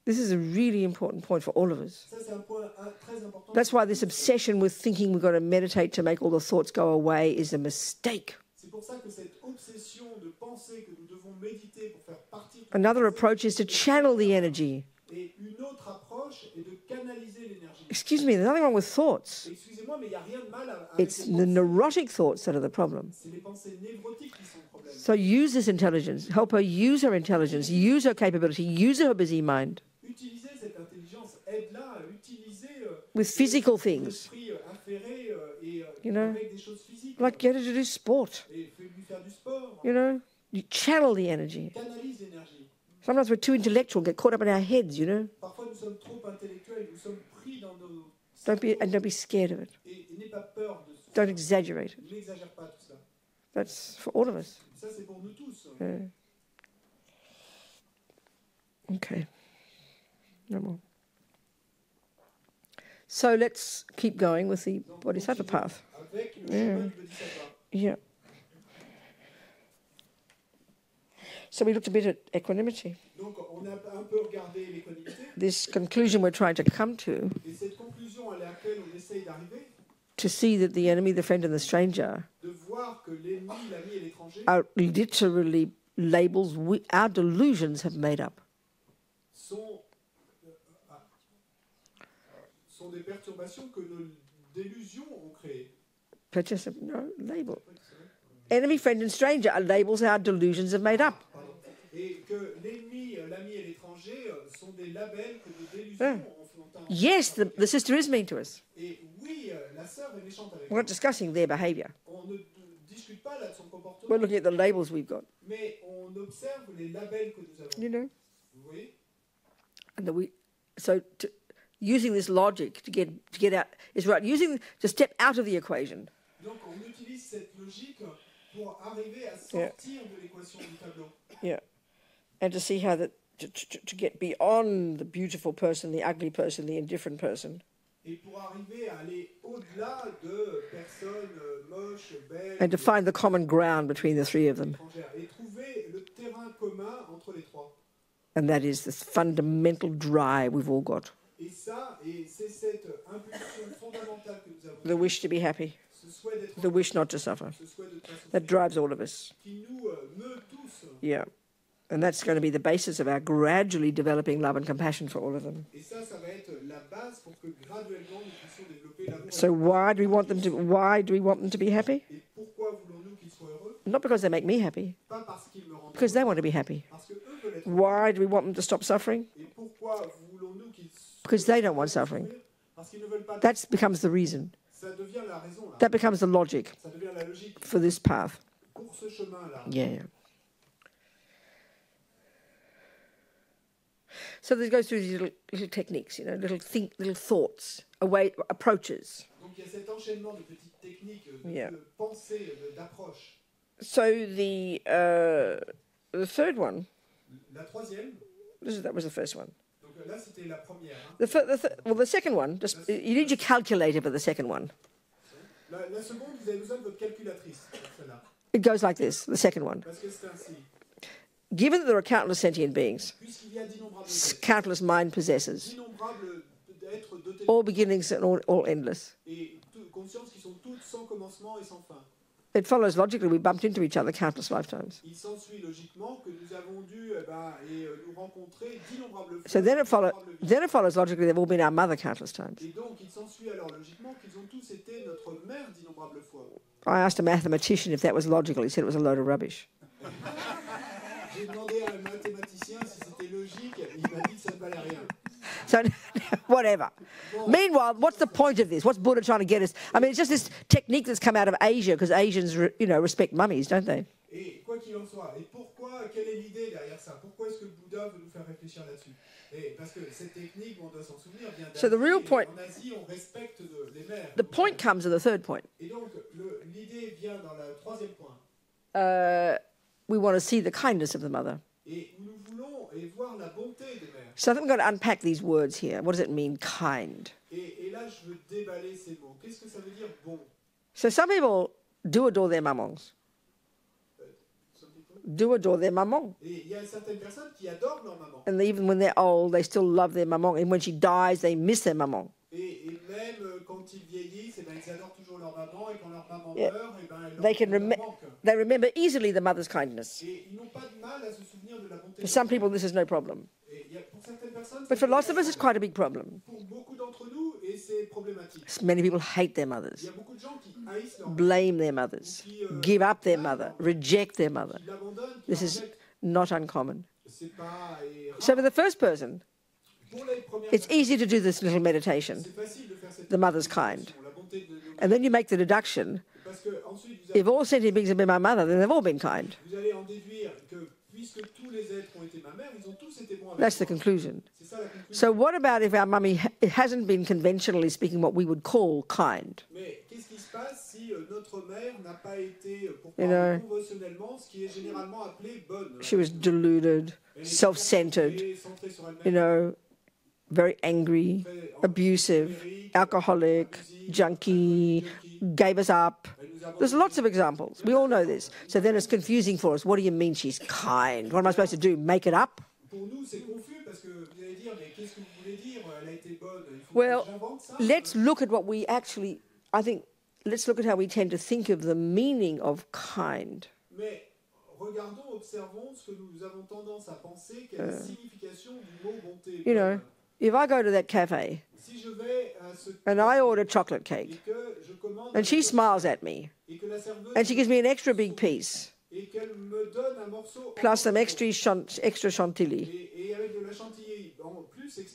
This is a really important point for all of us. Ça, c'est un point très important. That's why this obsession with thinking we've got to meditate to make all the thoughts go away is a mistake. C'est pour ça que cette obsession de penser que nous devons méditer pour faire partir... Another approach is to channel the energy. Et une autre approche est de canaliser l'énergie. Excuse me, there's nothing wrong with thoughts. Excusez-moi, mais il n'y a rien de mal avec It's the neurotic thoughts that are the problem. C'est les pensées névrotiques qui sont le problème. So use this intelligence. Help her use her intelligence, use her capability, use her busy mind Utilisez cette intelligence, aide-la à utiliser with physical things. l'esprit affairé et know, avec des choses physiques. Like get her to do sport. Et fais-lui faire du sport. You channel the energy. Canalise l'énergie. Sometimes we're too intellectual, get caught up in our heads, Parfois, nous sommes trop intellectuels, nous sommes pris dans nos... Don't be scared of it. Et n'aie pas peur de ça. Don't exaggerate it. N'exagère pas tout ça. That's for all of us. Ça, c'est pour nous tous. Okay. No more. So let's keep going with the Bodhisattva path. Avec le chemin du Bodhisattva. Yeah. So we looked a bit at equanimity. Donc, on a un peu regardé l'équanimité. This conclusion we're trying to come to, Et cette conclusion à laquelle on essaye d'arriver, to see that the enemy, the friend, and the stranger de voir que l'ennemi, l'ami et l'étranger are literally labels our delusions have made up. sont des perturbations que nos délusions ont créées. No, label. Enemy, friend, and stranger are labels our delusions have made up. Et que l'ennemi, l'ami et l'étranger sont des labels que nos délusions ont. Yes, the sister is mean to us. Et oui, la sœur est méchante avec We're not discussing their behaviour. On ne discute pas là de son comportement. We're looking at the labels we've got. Mais on observe les labels que nous avons. Vous voyez? And using this logic to get out is right. To step out of the equation. Donc on utilise cette logique pour arriver à sortir de l'équation du tableau. Yeah, and to see how to get beyond the beautiful person, the ugly person, the indifferent person. Et pour arriver à aller au-delà de personnes moches, belles. And to find the common ground between the three of them. Et trouver le terrain commun entre les trois. And that is this fundamental drive we've all got. Et c'est cette impulsion fondamentale que nous avons. The wish to be happy. Ce souhait d'être The wish not to suffer. Ce souhait de ne pas souffrir. That drives all of us. Qui nous meut tous. Yeah. And that's going to be the basis of our gradually developing love and compassion for all of them. Et ça va être la base pour que graduellement nous puissions développer l'amour. So why do we want them to be happy? Et pourquoi voulons-nous qu'ils soient heureux? Not because they make me happy. Pas parce qu'ils me rendent Because they want to be happy. Parce que eux veulent être. Why do we want them to stop suffering? Et pourquoi voulons-nous qu'ils Because they don't want suffering. Parce qu'ils ne veulent pas. That becomes the reason. Ça devient la raison là. That becomes the logic Ça devient la logique for this path. pour ce chemin là. Yeah. So this goes through these little techniques, little thoughts, approaches. Donc il y a cet enchaînement de petites techniques Yeah. de pensée, d'approche. So the third one, La troisième, that was the first one. donc là, c'était la première. Well, the second one, just, you need your calculator for the second one. La seconde, vous avez besoin de votre calculatrice pour celle-là. It goes like this, the second one. Parce que c'est ainsi. Given that there are countless sentient beings, Puisqu'il y a d'innombrables countless mind possessors, êtres dotés all beginnings and all endless, et consciences qui sont toutes sans commencement et sans fin. it follows logically we bumped into each other countless lifetimes. Il s'ensuit logiquement que nous avons dû nous rencontrer d'innombrables fois. So then it follows logically they've all been our mother countless times. Et donc il s'ensuit alors logiquement qu'ils ont tous été notre mère d'innombrables fois. I asked a mathematician if that was logical. He said it was a load of rubbish. J'ai demandé à un mathématicien si c'était logique. Il m'a dit que ça ne valait rien. So, whatever. Meanwhile, what's the point of this? What's Buddha trying to get us? I mean, it's just this technique that's come out of Asia because Asians, respect mummies, don't they? Et quoi qu'il en soit, et pourquoi, quelle est l'idée derrière ça? Pourquoi est-ce que le Bouddha veut nous faire réfléchir là-dessus? Et parce que cette technique, on doit s'en souvenir, vient d'Asie. So the real point, en Asie, on respecte les mères. The point comes at the third point. Et donc, l'idée vient dans le troisième point. We want to see the kindness of the mother. Et nous voulons voir la bonté des mères. So I think we've got to unpack these words here. What does it mean, kind? Et là, je veux déballer ces mots. Qu'est-ce que ça veut dire bon? So some people do adore their mammons. Do adore their maman. Et il y a certaines personnes qui adorent leur maman. And even when they're old, they still love their maman. And when she dies, they miss their maman. Et même quand ils vieillissent, ils adorent toujours leur maman. Et quand leur maman meurt, they remember easily the mother's kindness. Et ils n'ont pas de mal à se souvenir de la bonté. For some people, this is no problem. Pour certaines personnes, But for lots of us, it's quite a big problem. Pour beaucoup d'entre nous, et c'est problématique. Many people hate their mothers, Il y a beaucoup de gens qui haïssent leur blame their mothers, give up their mother, reject their mother. This is not uncommon. So for the first person, it's easy to do this little meditation, the mother's kind. And then you make the deduction, if all sentient beings have been my mother, then they've all been kind. That's the conclusion. So what about if our mummy hasn't been conventionally speaking what we would call kind? She was deluded, self-centered, very angry, abusive, alcoholic, junkie, gave us up. There's lots of examples. We all know this. So then it's confusing for us. What do you mean she's kind? What am I supposed to do? Make it up? Well, let's look at what we actually, let's look at how we tend to think of the meaning of kind. If I go to that cafe and I order chocolate cake and she smiles at me and she gives me an extra big piece plus some extra chantilly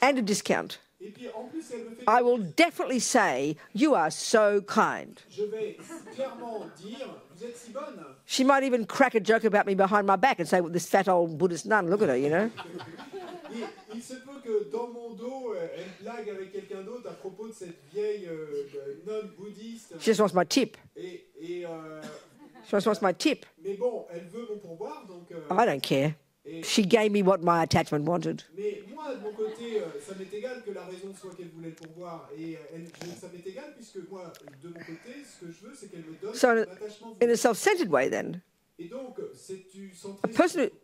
and a discount, I will definitely say, you are so kind. She might even crack a joke about me behind my back and say, well, this fat old Buddhist nun, look at her, Il se peut que dans mon dos, elle blague avec quelqu'un d'autre à propos de cette vieille nonne bouddhiste. She just wants my tip. She just wants my tip. Mais bon, elle veut mon pourboire, donc. I don't care. She gave me what my attachment wanted. Mais moi, de mon côté, ça m'est égal que la raison soit qu'elle voulait le pourboire, et ça m'est égal puisque moi, de mon côté, ce que je veux, c'est qu'elle me donne mon attachement. In a self-centered way, then. Et donc, c'est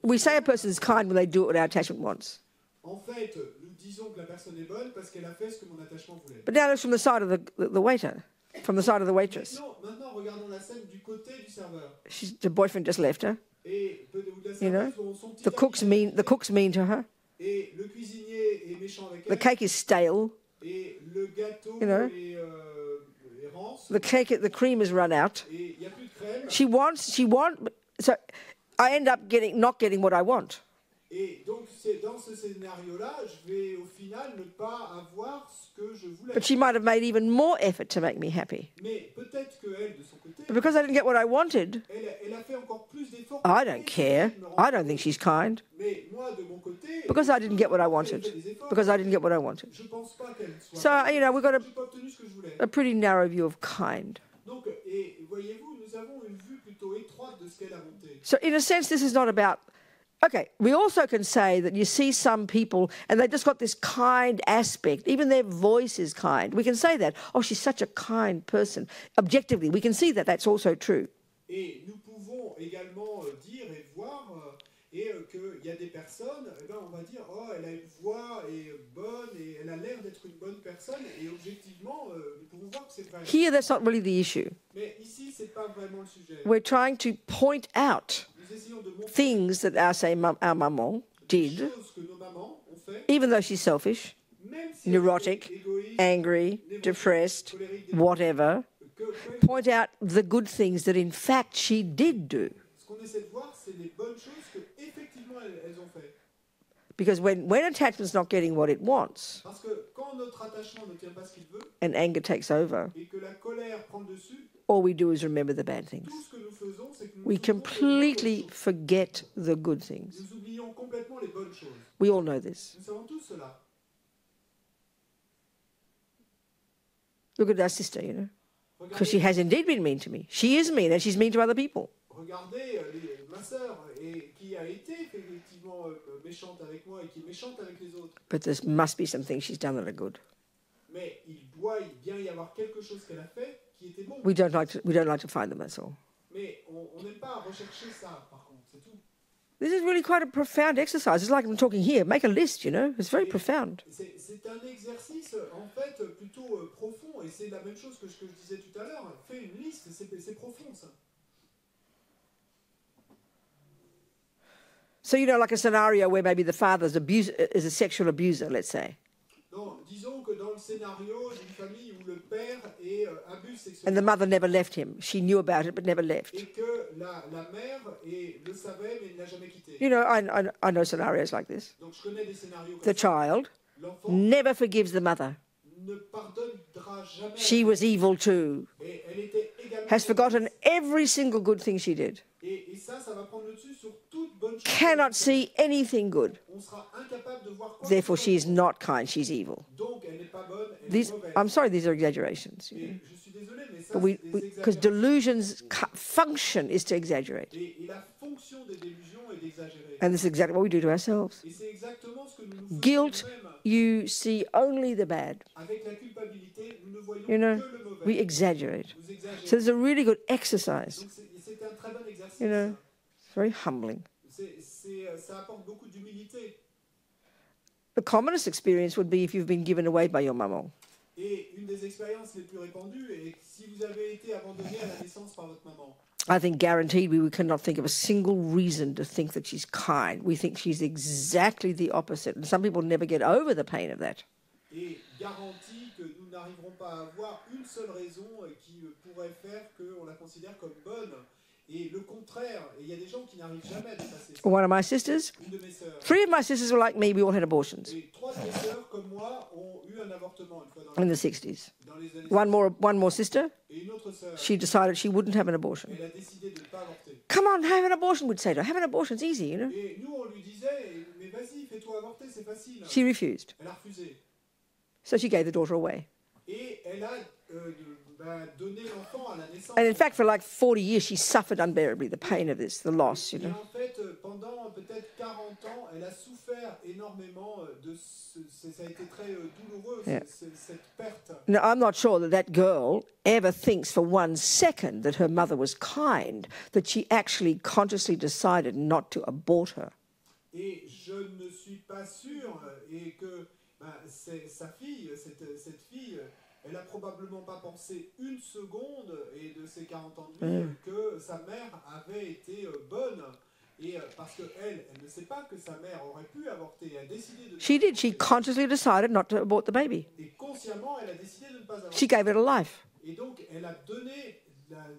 we say a person is kind when they do what our attachment wants. En fait, nous disons que la personne est bonne parce qu'elle a fait ce que mon attachement voulait. But now it's from the side of the waiter, from the side of the waitress. Maintenant, regardons la scène du côté du serveur. The boyfriend just left her. Et the cook's mean to her. Et le cuisinier est méchant avec elle. The cake is stale. Et le gâteau est rance. The cream has run out. Et il y a plus de crème. She wants. So I end up not getting what I want. Et donc, dans ce scénario-là, je vais au final ne pas avoir ce que je voulais. But she might have made even more effort to make me happy. Mais peut-être qu'elle, de son côté, but because I didn't get what I wanted, elle a fait encore plus d'efforts. I don't care. I don't think she's kind. Mais moi, de mon côté, because I didn't get what I wanted. Because I didn't get what I wanted. Je pense pas qu'elle soit. So, we've got obtenu ce que je voulais. a pretty narrow view of kind. Donc, et voyez-vous, nous avons une vue plutôt étroite de ce qu'est la bonté. So, in a sense, this is not about Okay, we also can say that you see some people and they've just got this kind aspect. Even their voice is kind. We can say that. Oh, she's such a kind person. Objectively, we can see that that's also true. Et nous pouvons également dire et voir qu'il y a des personnes, eh ben, on va dire, oh, elle a une voix bonne et elle a l'air d'être une bonne personne. Et objectivement, nous pouvons voir que c'est vrai. Here, that's not really the issue. Mais ici, c'est pas vraiment le sujet. We're trying to point out things that our maman did, even though she's selfish, neurotic, angry, depressed, whatever, point out the good things that in fact she did do. Because when attachment's not getting what it wants, and anger takes over, all we do is remember the bad things. We completely forget the good things. We all know this. Look at our sister, you know, because she has indeed been mean to me. She is mean, and she's mean to other people. Regardez ma sœur qui a été effectivement méchante avec moi et qui est méchante avec les autres. But there must be some things she's done that are good. Mais il doit bien y avoir quelque chose qu'elle a fait qui était bon. We don't like to find them, that's all. Mais on n'aime pas rechercher ça, par contre, c'est tout. This is really quite a profound exercise. It's like I'm talking here. Make a list, you know. It's very profound. C'est un exercice, en fait, plutôt profond. Et c'est la même chose que ce que je disais tout à l'heure. Fais une liste, c'est profond, ça. So, you know, like a scenario where maybe the father is a sexual abuser, let's say. Non, disons que dans le scénario d'une famille où le père abuse sexuellement. And the mother never left him. She knew about it but never left. Et que la mère le savait mais ne l'a jamais quitté. You know, I know scenarios like this. Donc je connais des scénarios comme the child never forgives the mother. Ne pardonnera jamais. She was evil too. Et elle était également has forgotten every single good thing she did. Et ça va prendre le dessus sur toute bonne chose. Cannot see anything good. On sera incapable de voir quoi. Therefore, she is not kind. She's evil. Donc elle n'est pas bonne, elle est mauvaise. I'm sorry, these are exaggerations. You know? Je suis désolé, mais ça, because delusions' function is to exaggerate. Et la fonction des délusions est d'exagérer. And this is exactly what we do to ourselves. Et c'est exactement ce que nous faisons Guilt, nous-mêmes. you see only the bad. Avec la culpabilité, nous ne voyons You know, que le mauvais. we exaggerate. Nous exagérons. So there's a really good exercise. Donc c'est un très bon exercice. You know, it's very humbling. Ça apporte beaucoup d'humilité. The commonest experience would be if you've been given away by your maman. Et une des expériences les plus répandues est si vous avez été abandonné à la naissance par votre maman. I think guaranteed we cannot think of a single reason to think that she's kind. We think she's exactly the opposite. And some people never get over the pain of that. Et garantie que nous n'arriverons pas à avoir une seule raison qui pourrait faire qu'on la considère comme bonne. Et le contraire, il y a des gens qui n'arrivent jamais à dépasser ça. One of my sisters, Une de mes sœurs. 3 of my sisters were like me, we all had abortions Et 3 de mes sœurs, comme moi, ont eu un avortement une fois in dans the 60s. les années One more sister, Et une autre sœur, she decided she wouldn't have an abortion. elle a décidé de ne pas avorter. Come on, have an abortion, we'd say to her. Have an abortion, it's easy, you know. Et nous, on lui disait, mais vas-y, fais-toi avorter, c'est facile. She refused. Elle a refusé. So she gave the daughter away. Et elle a donné l'enfant à la naissance. And in fact, for like 40 years, she suffered unbearably the pain of this, the loss, you Et know. en fait, pendant peut-être 40 ans, elle a souffert énormément de ça a été très douloureux, Yeah. cette perte. Now, I'm not sure that that girl ever thinks for 1 second that her mother was kind, that she actually consciously decided not to abort her. Et je ne suis pas sûr et que sa fille, cette fille, elle n'a probablement pas pensé une seconde et de ses 40 ans de vie que sa mère avait été bonne. Et parce qu'elle ne sait pas que sa mère aurait pu avorter. Elle a décidé de She did. She consciously decided not to abort the baby. Et consciemment, elle a décidé de ne pas avorter. She gave it a life. Et donc, elle a donné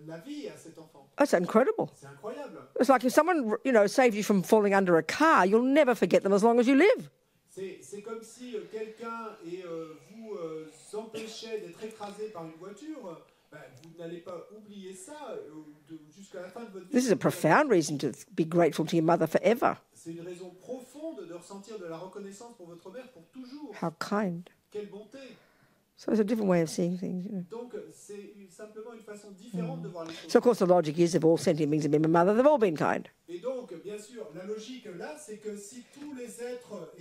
la vie à cet enfant. That's incredible. C'est incroyable. It's like if someone, you know, saved you from falling under a car, you'll never forget them as long as you live. C'est comme si quelqu'un vous empêchait d'être écrasé par une voiture. Vous n'allez pas oublier ça jusqu'à la fin de votre vie. This is a profound reason to be grateful to your mother forever. C'est une raison profonde de ressentir de la reconnaissance pour votre mère pour toujours. How kind. Quelle bonté. So it's a different way of seeing things, you know. Donc c'est simplement une façon différente de voir les choses. So of course the logic is if all sentient beings have been my mother, they've all been kind. Et donc, bien bien sûr, la logique là, c'est que si tous les êtres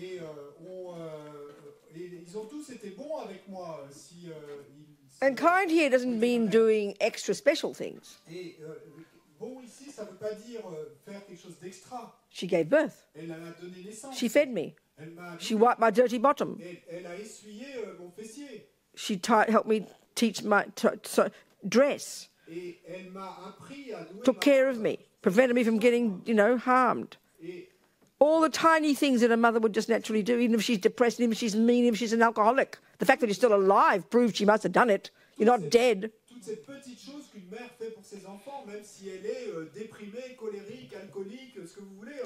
ils ont tous été bons avec moi, And kind here doesn't mean doing extra special things. Et bon ici, ça veut pas dire faire quelque chose d'extra. She gave birth. Elle m'a donné naissance. She fed me. Elle m'a She wiped my dirty bottom. Elle a essuyé mon fessier. She helped me teach my dress. Et elle m'a appris à nouer Took care of me. Prevented me from getting, harmed. All the tiny things that a mother would just naturally do, even if she's depressed, even if she's mean, even if she's an alcoholic. The fact that you're still alive proves she must have done it. You're not dead. Toutes ces petites choses qu'une mère fait pour ses enfants, même si elle est déprimée, colérique, alcoolique, ce que vous voulez,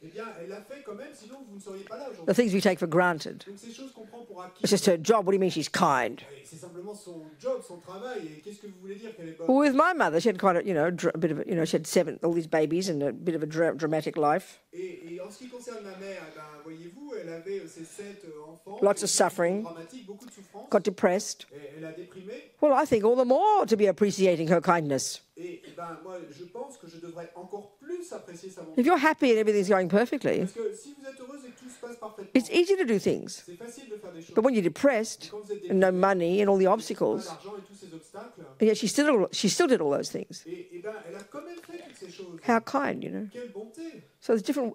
eh bien, elle l'a fait quand même, sinon vous ne seriez pas là aujourd'hui. The things we take for granted. Donc ces choses qu'on prend pour acquis. It's just her job. What do you mean she's kind? C'est simplement son job, son travail. Et qu'est-ce que vous voulez dire qu'elle est bonne? Well, with my mother, she had quite a, a bit of a, she had all these babies and a bit of a dramatic life. Et en ce qui concerne ma mère, voyez-vous, elle avait ses 7 enfants. Lots of suffering. Beaucoup de souffrance. Got depressed. Elle a déprimé. Well, I think all the more to be appreciating her kindness. Et moi, je pense que je devrais encore plus apprécier sa bonté. If you're happy and everything's going perfectly, Parce que si vous êtes heureuse et que tout se passe parfaitement, it's easy to do things. c'est facile de faire des choses. But when you're depressed and no money and all the obstacles, L'argent et tous ces obstacles. and yet she still did all those things. Et elle a quand même fait toutes ces choses. How kind, Quelle bonté. So it's different.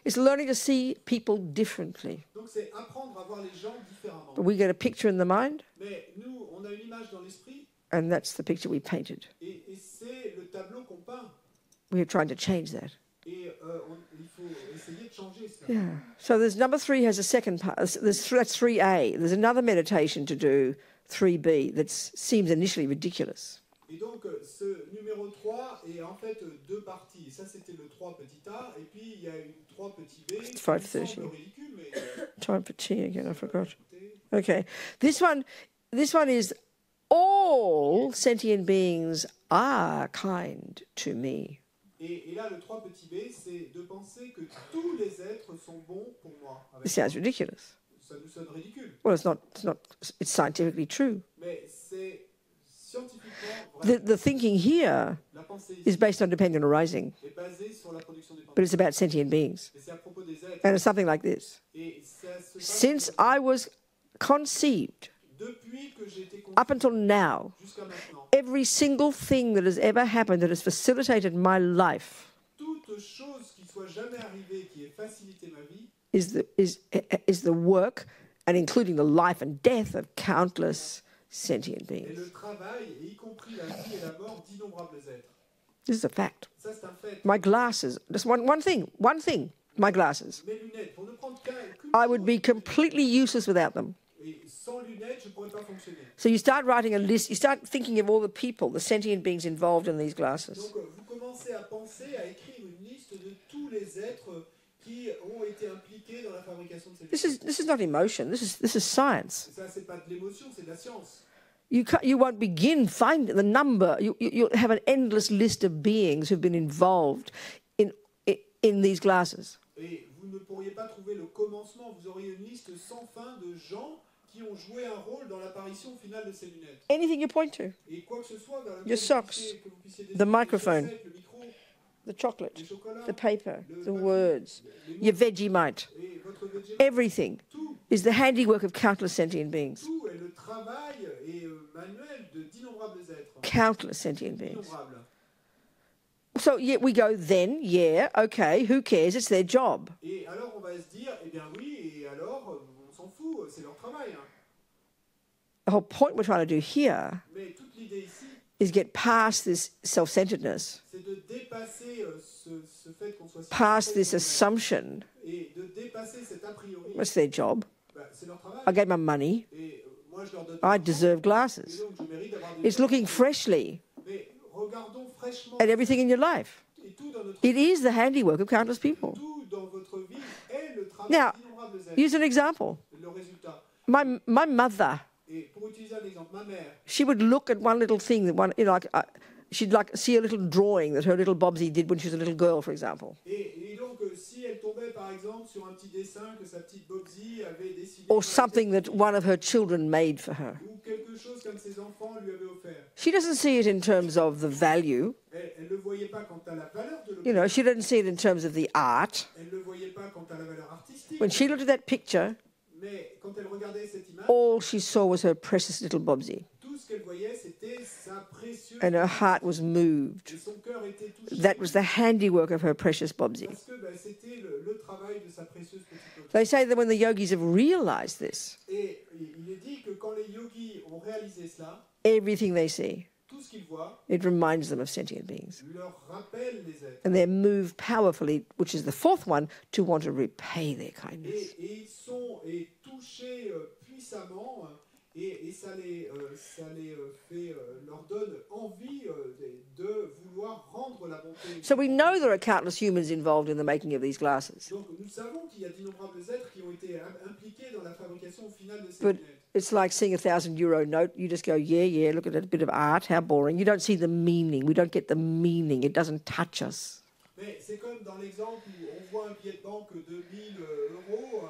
It's learning to see people differently. Donc c'est apprendre à voir les gens différemment. But we get a picture in the mind, Mais nous, on a une image dans l'esprit. and that's the picture we painted. Et c'est le tableau qu'on peint. We're trying to change that. Et il faut essayer de changer cela. Yeah. So there's number 3 has a second part. That's 3A. There's another meditation to do, 3B, that seems initially ridiculous. Et donc, ce numéro 3 est en fait 2 parties. Ça, c'était le 3 petit a. Et puis, il y a une 3 petit b. It's 5:30. Qui semble ridicule, mais... Time for tea again, I forgot. Okay. This one is all sentient beings are kind to me. Et là, le 3 petit b, c'est de penser que tous les êtres sont bons pour moi. It sounds ridiculous. Ça nous sonne ridicule. Well, it's scientifically true. Mais c'est scientifiquement vrai. The thinking here La pensée is ici based on dependent arising, est basée sur la production des but pensées. it's about sentient beings. Et c'est à propos des êtres. And it's something like this. Et ça se passe Since I was conceived depuis que j'ai été up until now, jusqu'à maintenant, every single thing that has ever happened that has facilitated my life toute chose qui soit jamais arrivée, qui ait facilité ma vie, is the work, and including the life and death of countless sentient et beings. le travail, et y compris la vie et la mort d'innombrables êtres. This is a fact. Ça, c'est un fait. My glasses, just one thing, my glasses. Mes lunettes, pour ne prendre qu'une I would chose, be completely useless without them. et sans lunettes, je ne pourrais pas fonctionner. So you start writing a list, you start thinking of all the people, the sentient beings involved in these glasses. Donc, vous commencez à penser, à écrire une liste de tous les êtres qui ont été impliqués dans la fabrication de ces lunettes. This is not emotion, this is science. Ça, c'est pas de l'émotion, c'est de la science. You won't begin finding the number. You'll have an endless list of beings who've been involved in these glasses. Et vous ne pourriez pas trouver le commencement, vous auriez une liste sans fin de gens qui ont joué un rôle dans l'apparition finale de ces lunettes. Anything you point to, Et quoi que ce soit, vers lequel Your socks, que vous puissiez the désigner, microphone, les chaussettes, le micro, the chocolate, les chocolats, the paper, le the papier, words, les your mots, Vegemite, et votre Vegemite, everything tout, is the handiwork of countless sentient beings. tout est le travail et manuel d'innombrables êtres. Countless sentient beings. Innombrables. So we go then, yeah, okay, who cares? It's their job. Et alors on va se dire, eh bien oui, et alors on s'en fout, c'est leur travail. Hein. The whole point we're trying to do here Mais toute l'idée ici, is get past this self-centeredness, c'est de dépasser ce fait qu'on soit past this centré assumption. et de dépasser cet a priori. What's their job? C'est leur travail. I gave my money. Et moi je leur donne. I l'argent, deserve et glasses. donc je mérite d'avoir des It's looking freshly Mais regardons fraîchement at everything in your life. et tout dans notre It is the handiwork of countless people. tout dans votre vie est le travail Now, d'innombrables êtres. use an example. Le résultat. My mother, Et pour utiliser un exemple, ma mère, she would look at one little thing she'd see a little drawing that her little Bobsy did when she was a little girl, for example, et donc si elle tombait par exemple sur un petit dessin que sa petite Bobsy avait dessiné, or something that one of her children made for her. ou quelque chose comme ses enfants lui avaient offert, She doesn't see it in terms of the value. elle le voyait voyait pas quant à la valeur de You know, l'objet. she didn't see it in terms of the art. Elle ne voyait pas quant à la valeur artistique. When she looked at that picture, Mais quand elle regardait cette image, all she saw was her precious little Bobsy. tout ce qu'elle voyait, c'était sa précieuse. And her heart was moved. Et son cœur était touché. That was the handiwork of her precious Bobsy. Parce que c'était le travail de sa précieuse petite objet. They say that when the yogis have realized this, Et il est dit que quand les yogis ont réalisé cela, everything they see, tout ce qu'ils voient it reminds them of sentient beings. leur rappelle les êtres. And they're moved powerfully, which is the fourth one, to want to repay their kindness. Et ils sont touchés puissamment et ça les fait, leur donne envie de vouloir rendre la bonté. So we know there are countless humans involved in the making of these glasses. Donc nous savons qu'il y a d'innombrables êtres qui ont été impliqués dans la fabrication finale de ces But lunettes. it's like seeing a €1,000 note. You just go, yeah, look at a bit of art, how boring. You don't see the meaning. We don't get the meaning. It doesn't touch us. Mais c'est comme dans l'exemple où on voit un billet de banque de 1 000 euros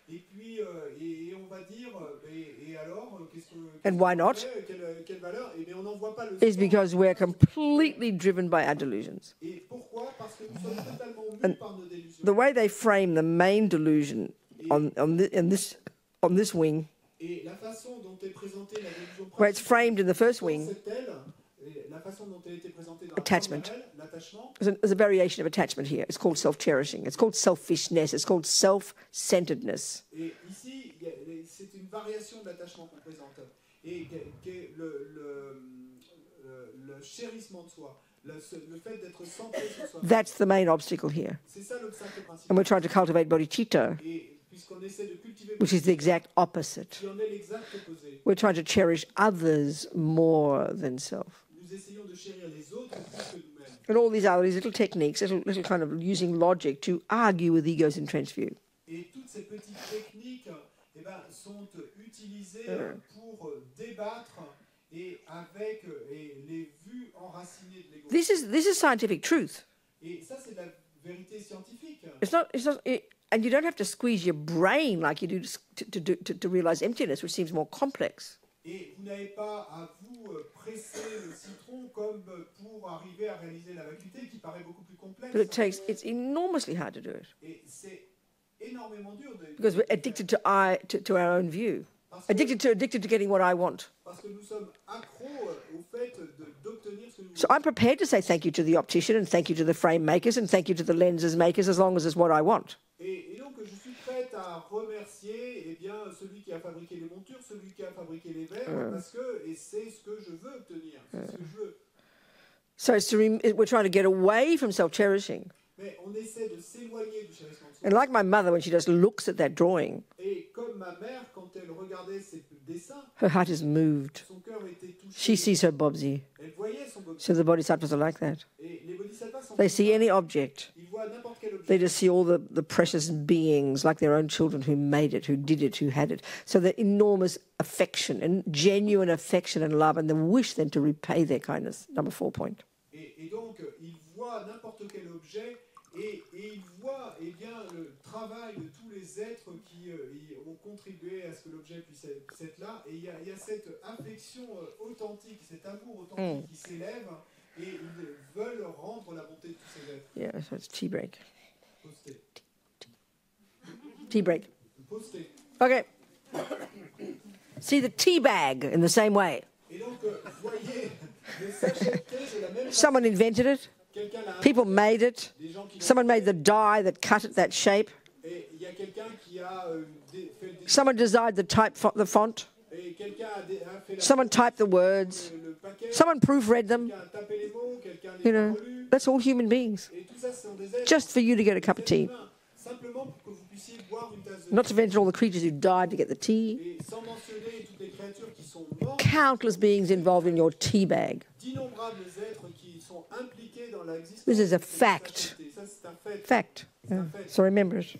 et puis et on va dire et alors qu'est-ce que And why not? quelle valeur? Et bien on n'en voit pas le It's sens. because we're completely driven by our delusions. Et pourquoi? Parce que nous sommes totalement mus par nos délusions. The way they frame the main delusion on this wing, Et la façon dont est présentée la délusion where it's framed in the first dans wing, cette aile, et la façon dont elle a été présentée dans Attachment. la première aile, l'attachement, there's a variation of attachment here. It's called self-cherishing. It's called selfishness. It's called self-centeredness. et ici c'est une variation de l'attachement qu'on présente et qui est le chérissement de soi, le fait d'être centré sur soi. That's the main obstacle here. C'est ça l'obstacle And principal. we're trying to cultivate bodhicitta, Et puisqu'on essaie de cultiver which is the exact opposite. qui en est l'exact opposé, We're trying to cherish others more than self. nous essayons de chérir les autres plus que nous-mêmes. And all these little techniques, little kind of using logic to argue with ego's entrenched view. Et toutes ces petites techniques sont utilisées pour débattre et avec les vues enracinées de l'ego. This is scientific truth. Et ça, c'est de la vérité scientifique. And you don't have to squeeze your brain like you do to realize emptiness, which seems more complex. Et vous n'avez pas à vous presser le citron comme pour arriver à réaliser la vacuité qui paraît beaucoup plus complexe. But it's enormously hard to do it Et c'est énormément dur de because we're addicted to our own view, addicted to getting what I want. parce que nous sommes accros au fait d'obtenir ce que nous So I'm prepared to say thank you to the optician and thank you to the frame makers and thank you to the lenses makers as long as it's what I want. Et donc je suis prête à remercier celui qui a fabriqué les montures, celui qui a fabriqué les verres, parce que c'est ce que je veux obtenir, c'est ce que je veux. So we're trying to get away from self-cherishing. Mais on essaie de s'éloigner du chérissement de soi. And like my mother, when she just looks at that drawing, Et comme ma mère, quand elle regardait ses dessins, her heart is moved. son cœur était touché. She sees her Bobsy. Elle voyait son bodhisattva. So the bodhisattvas are like that. Et les bodhisattvas sont They comme see ça. any object. Ils voient n'importe quel objet. They just see all the precious beings, like their own children, who made it, who did it, who had it. So the enormous affection and genuine affection and love and the wish then to repay their kindness. Number 4 point. Et donc, ils voient n'importe quel objet et ils voient le travail de tous les êtres qui ont contribué à ce que l'objet puisse être là. Et il y a cette affection authentique, cet amour authentique qui s'élève et ils veulent rendre la bonté de tous ces êtres. Yeah, so it's tea break. Posté. Tea break. Posté. Okay. See the tea bag in the same way. Et donc, voyez les sachets de thé de la même façon. Someone invented it. Quelqu'un l'a People made it. des gens qui l'ont Someone made the die that cut it that shape. Et il y a quelqu'un qui a fait le dessin. Someone designed the font. Et quelqu'un a fait Someone typed the words. le paquet. Someone proofread them. Quelqu'un a tapé les mots, quelqu'un les You a know, relus. that's all human beings. Et tout ça, ce sont des êtres Just for you to get a cup of tea. humains, simplement pour que vous puissiez boire une tasse de Not to mention all the creatures who died to get the tea. thé. Et sans mentionner toutes les créatures qui sont mortes, Countless beings involved in your tea bag. d'innombrables êtres qui sont impliqués dans l'existence This is a de cette fact. sachet de thé. Ça, c'est un fait. Fact. Yeah. So remember it.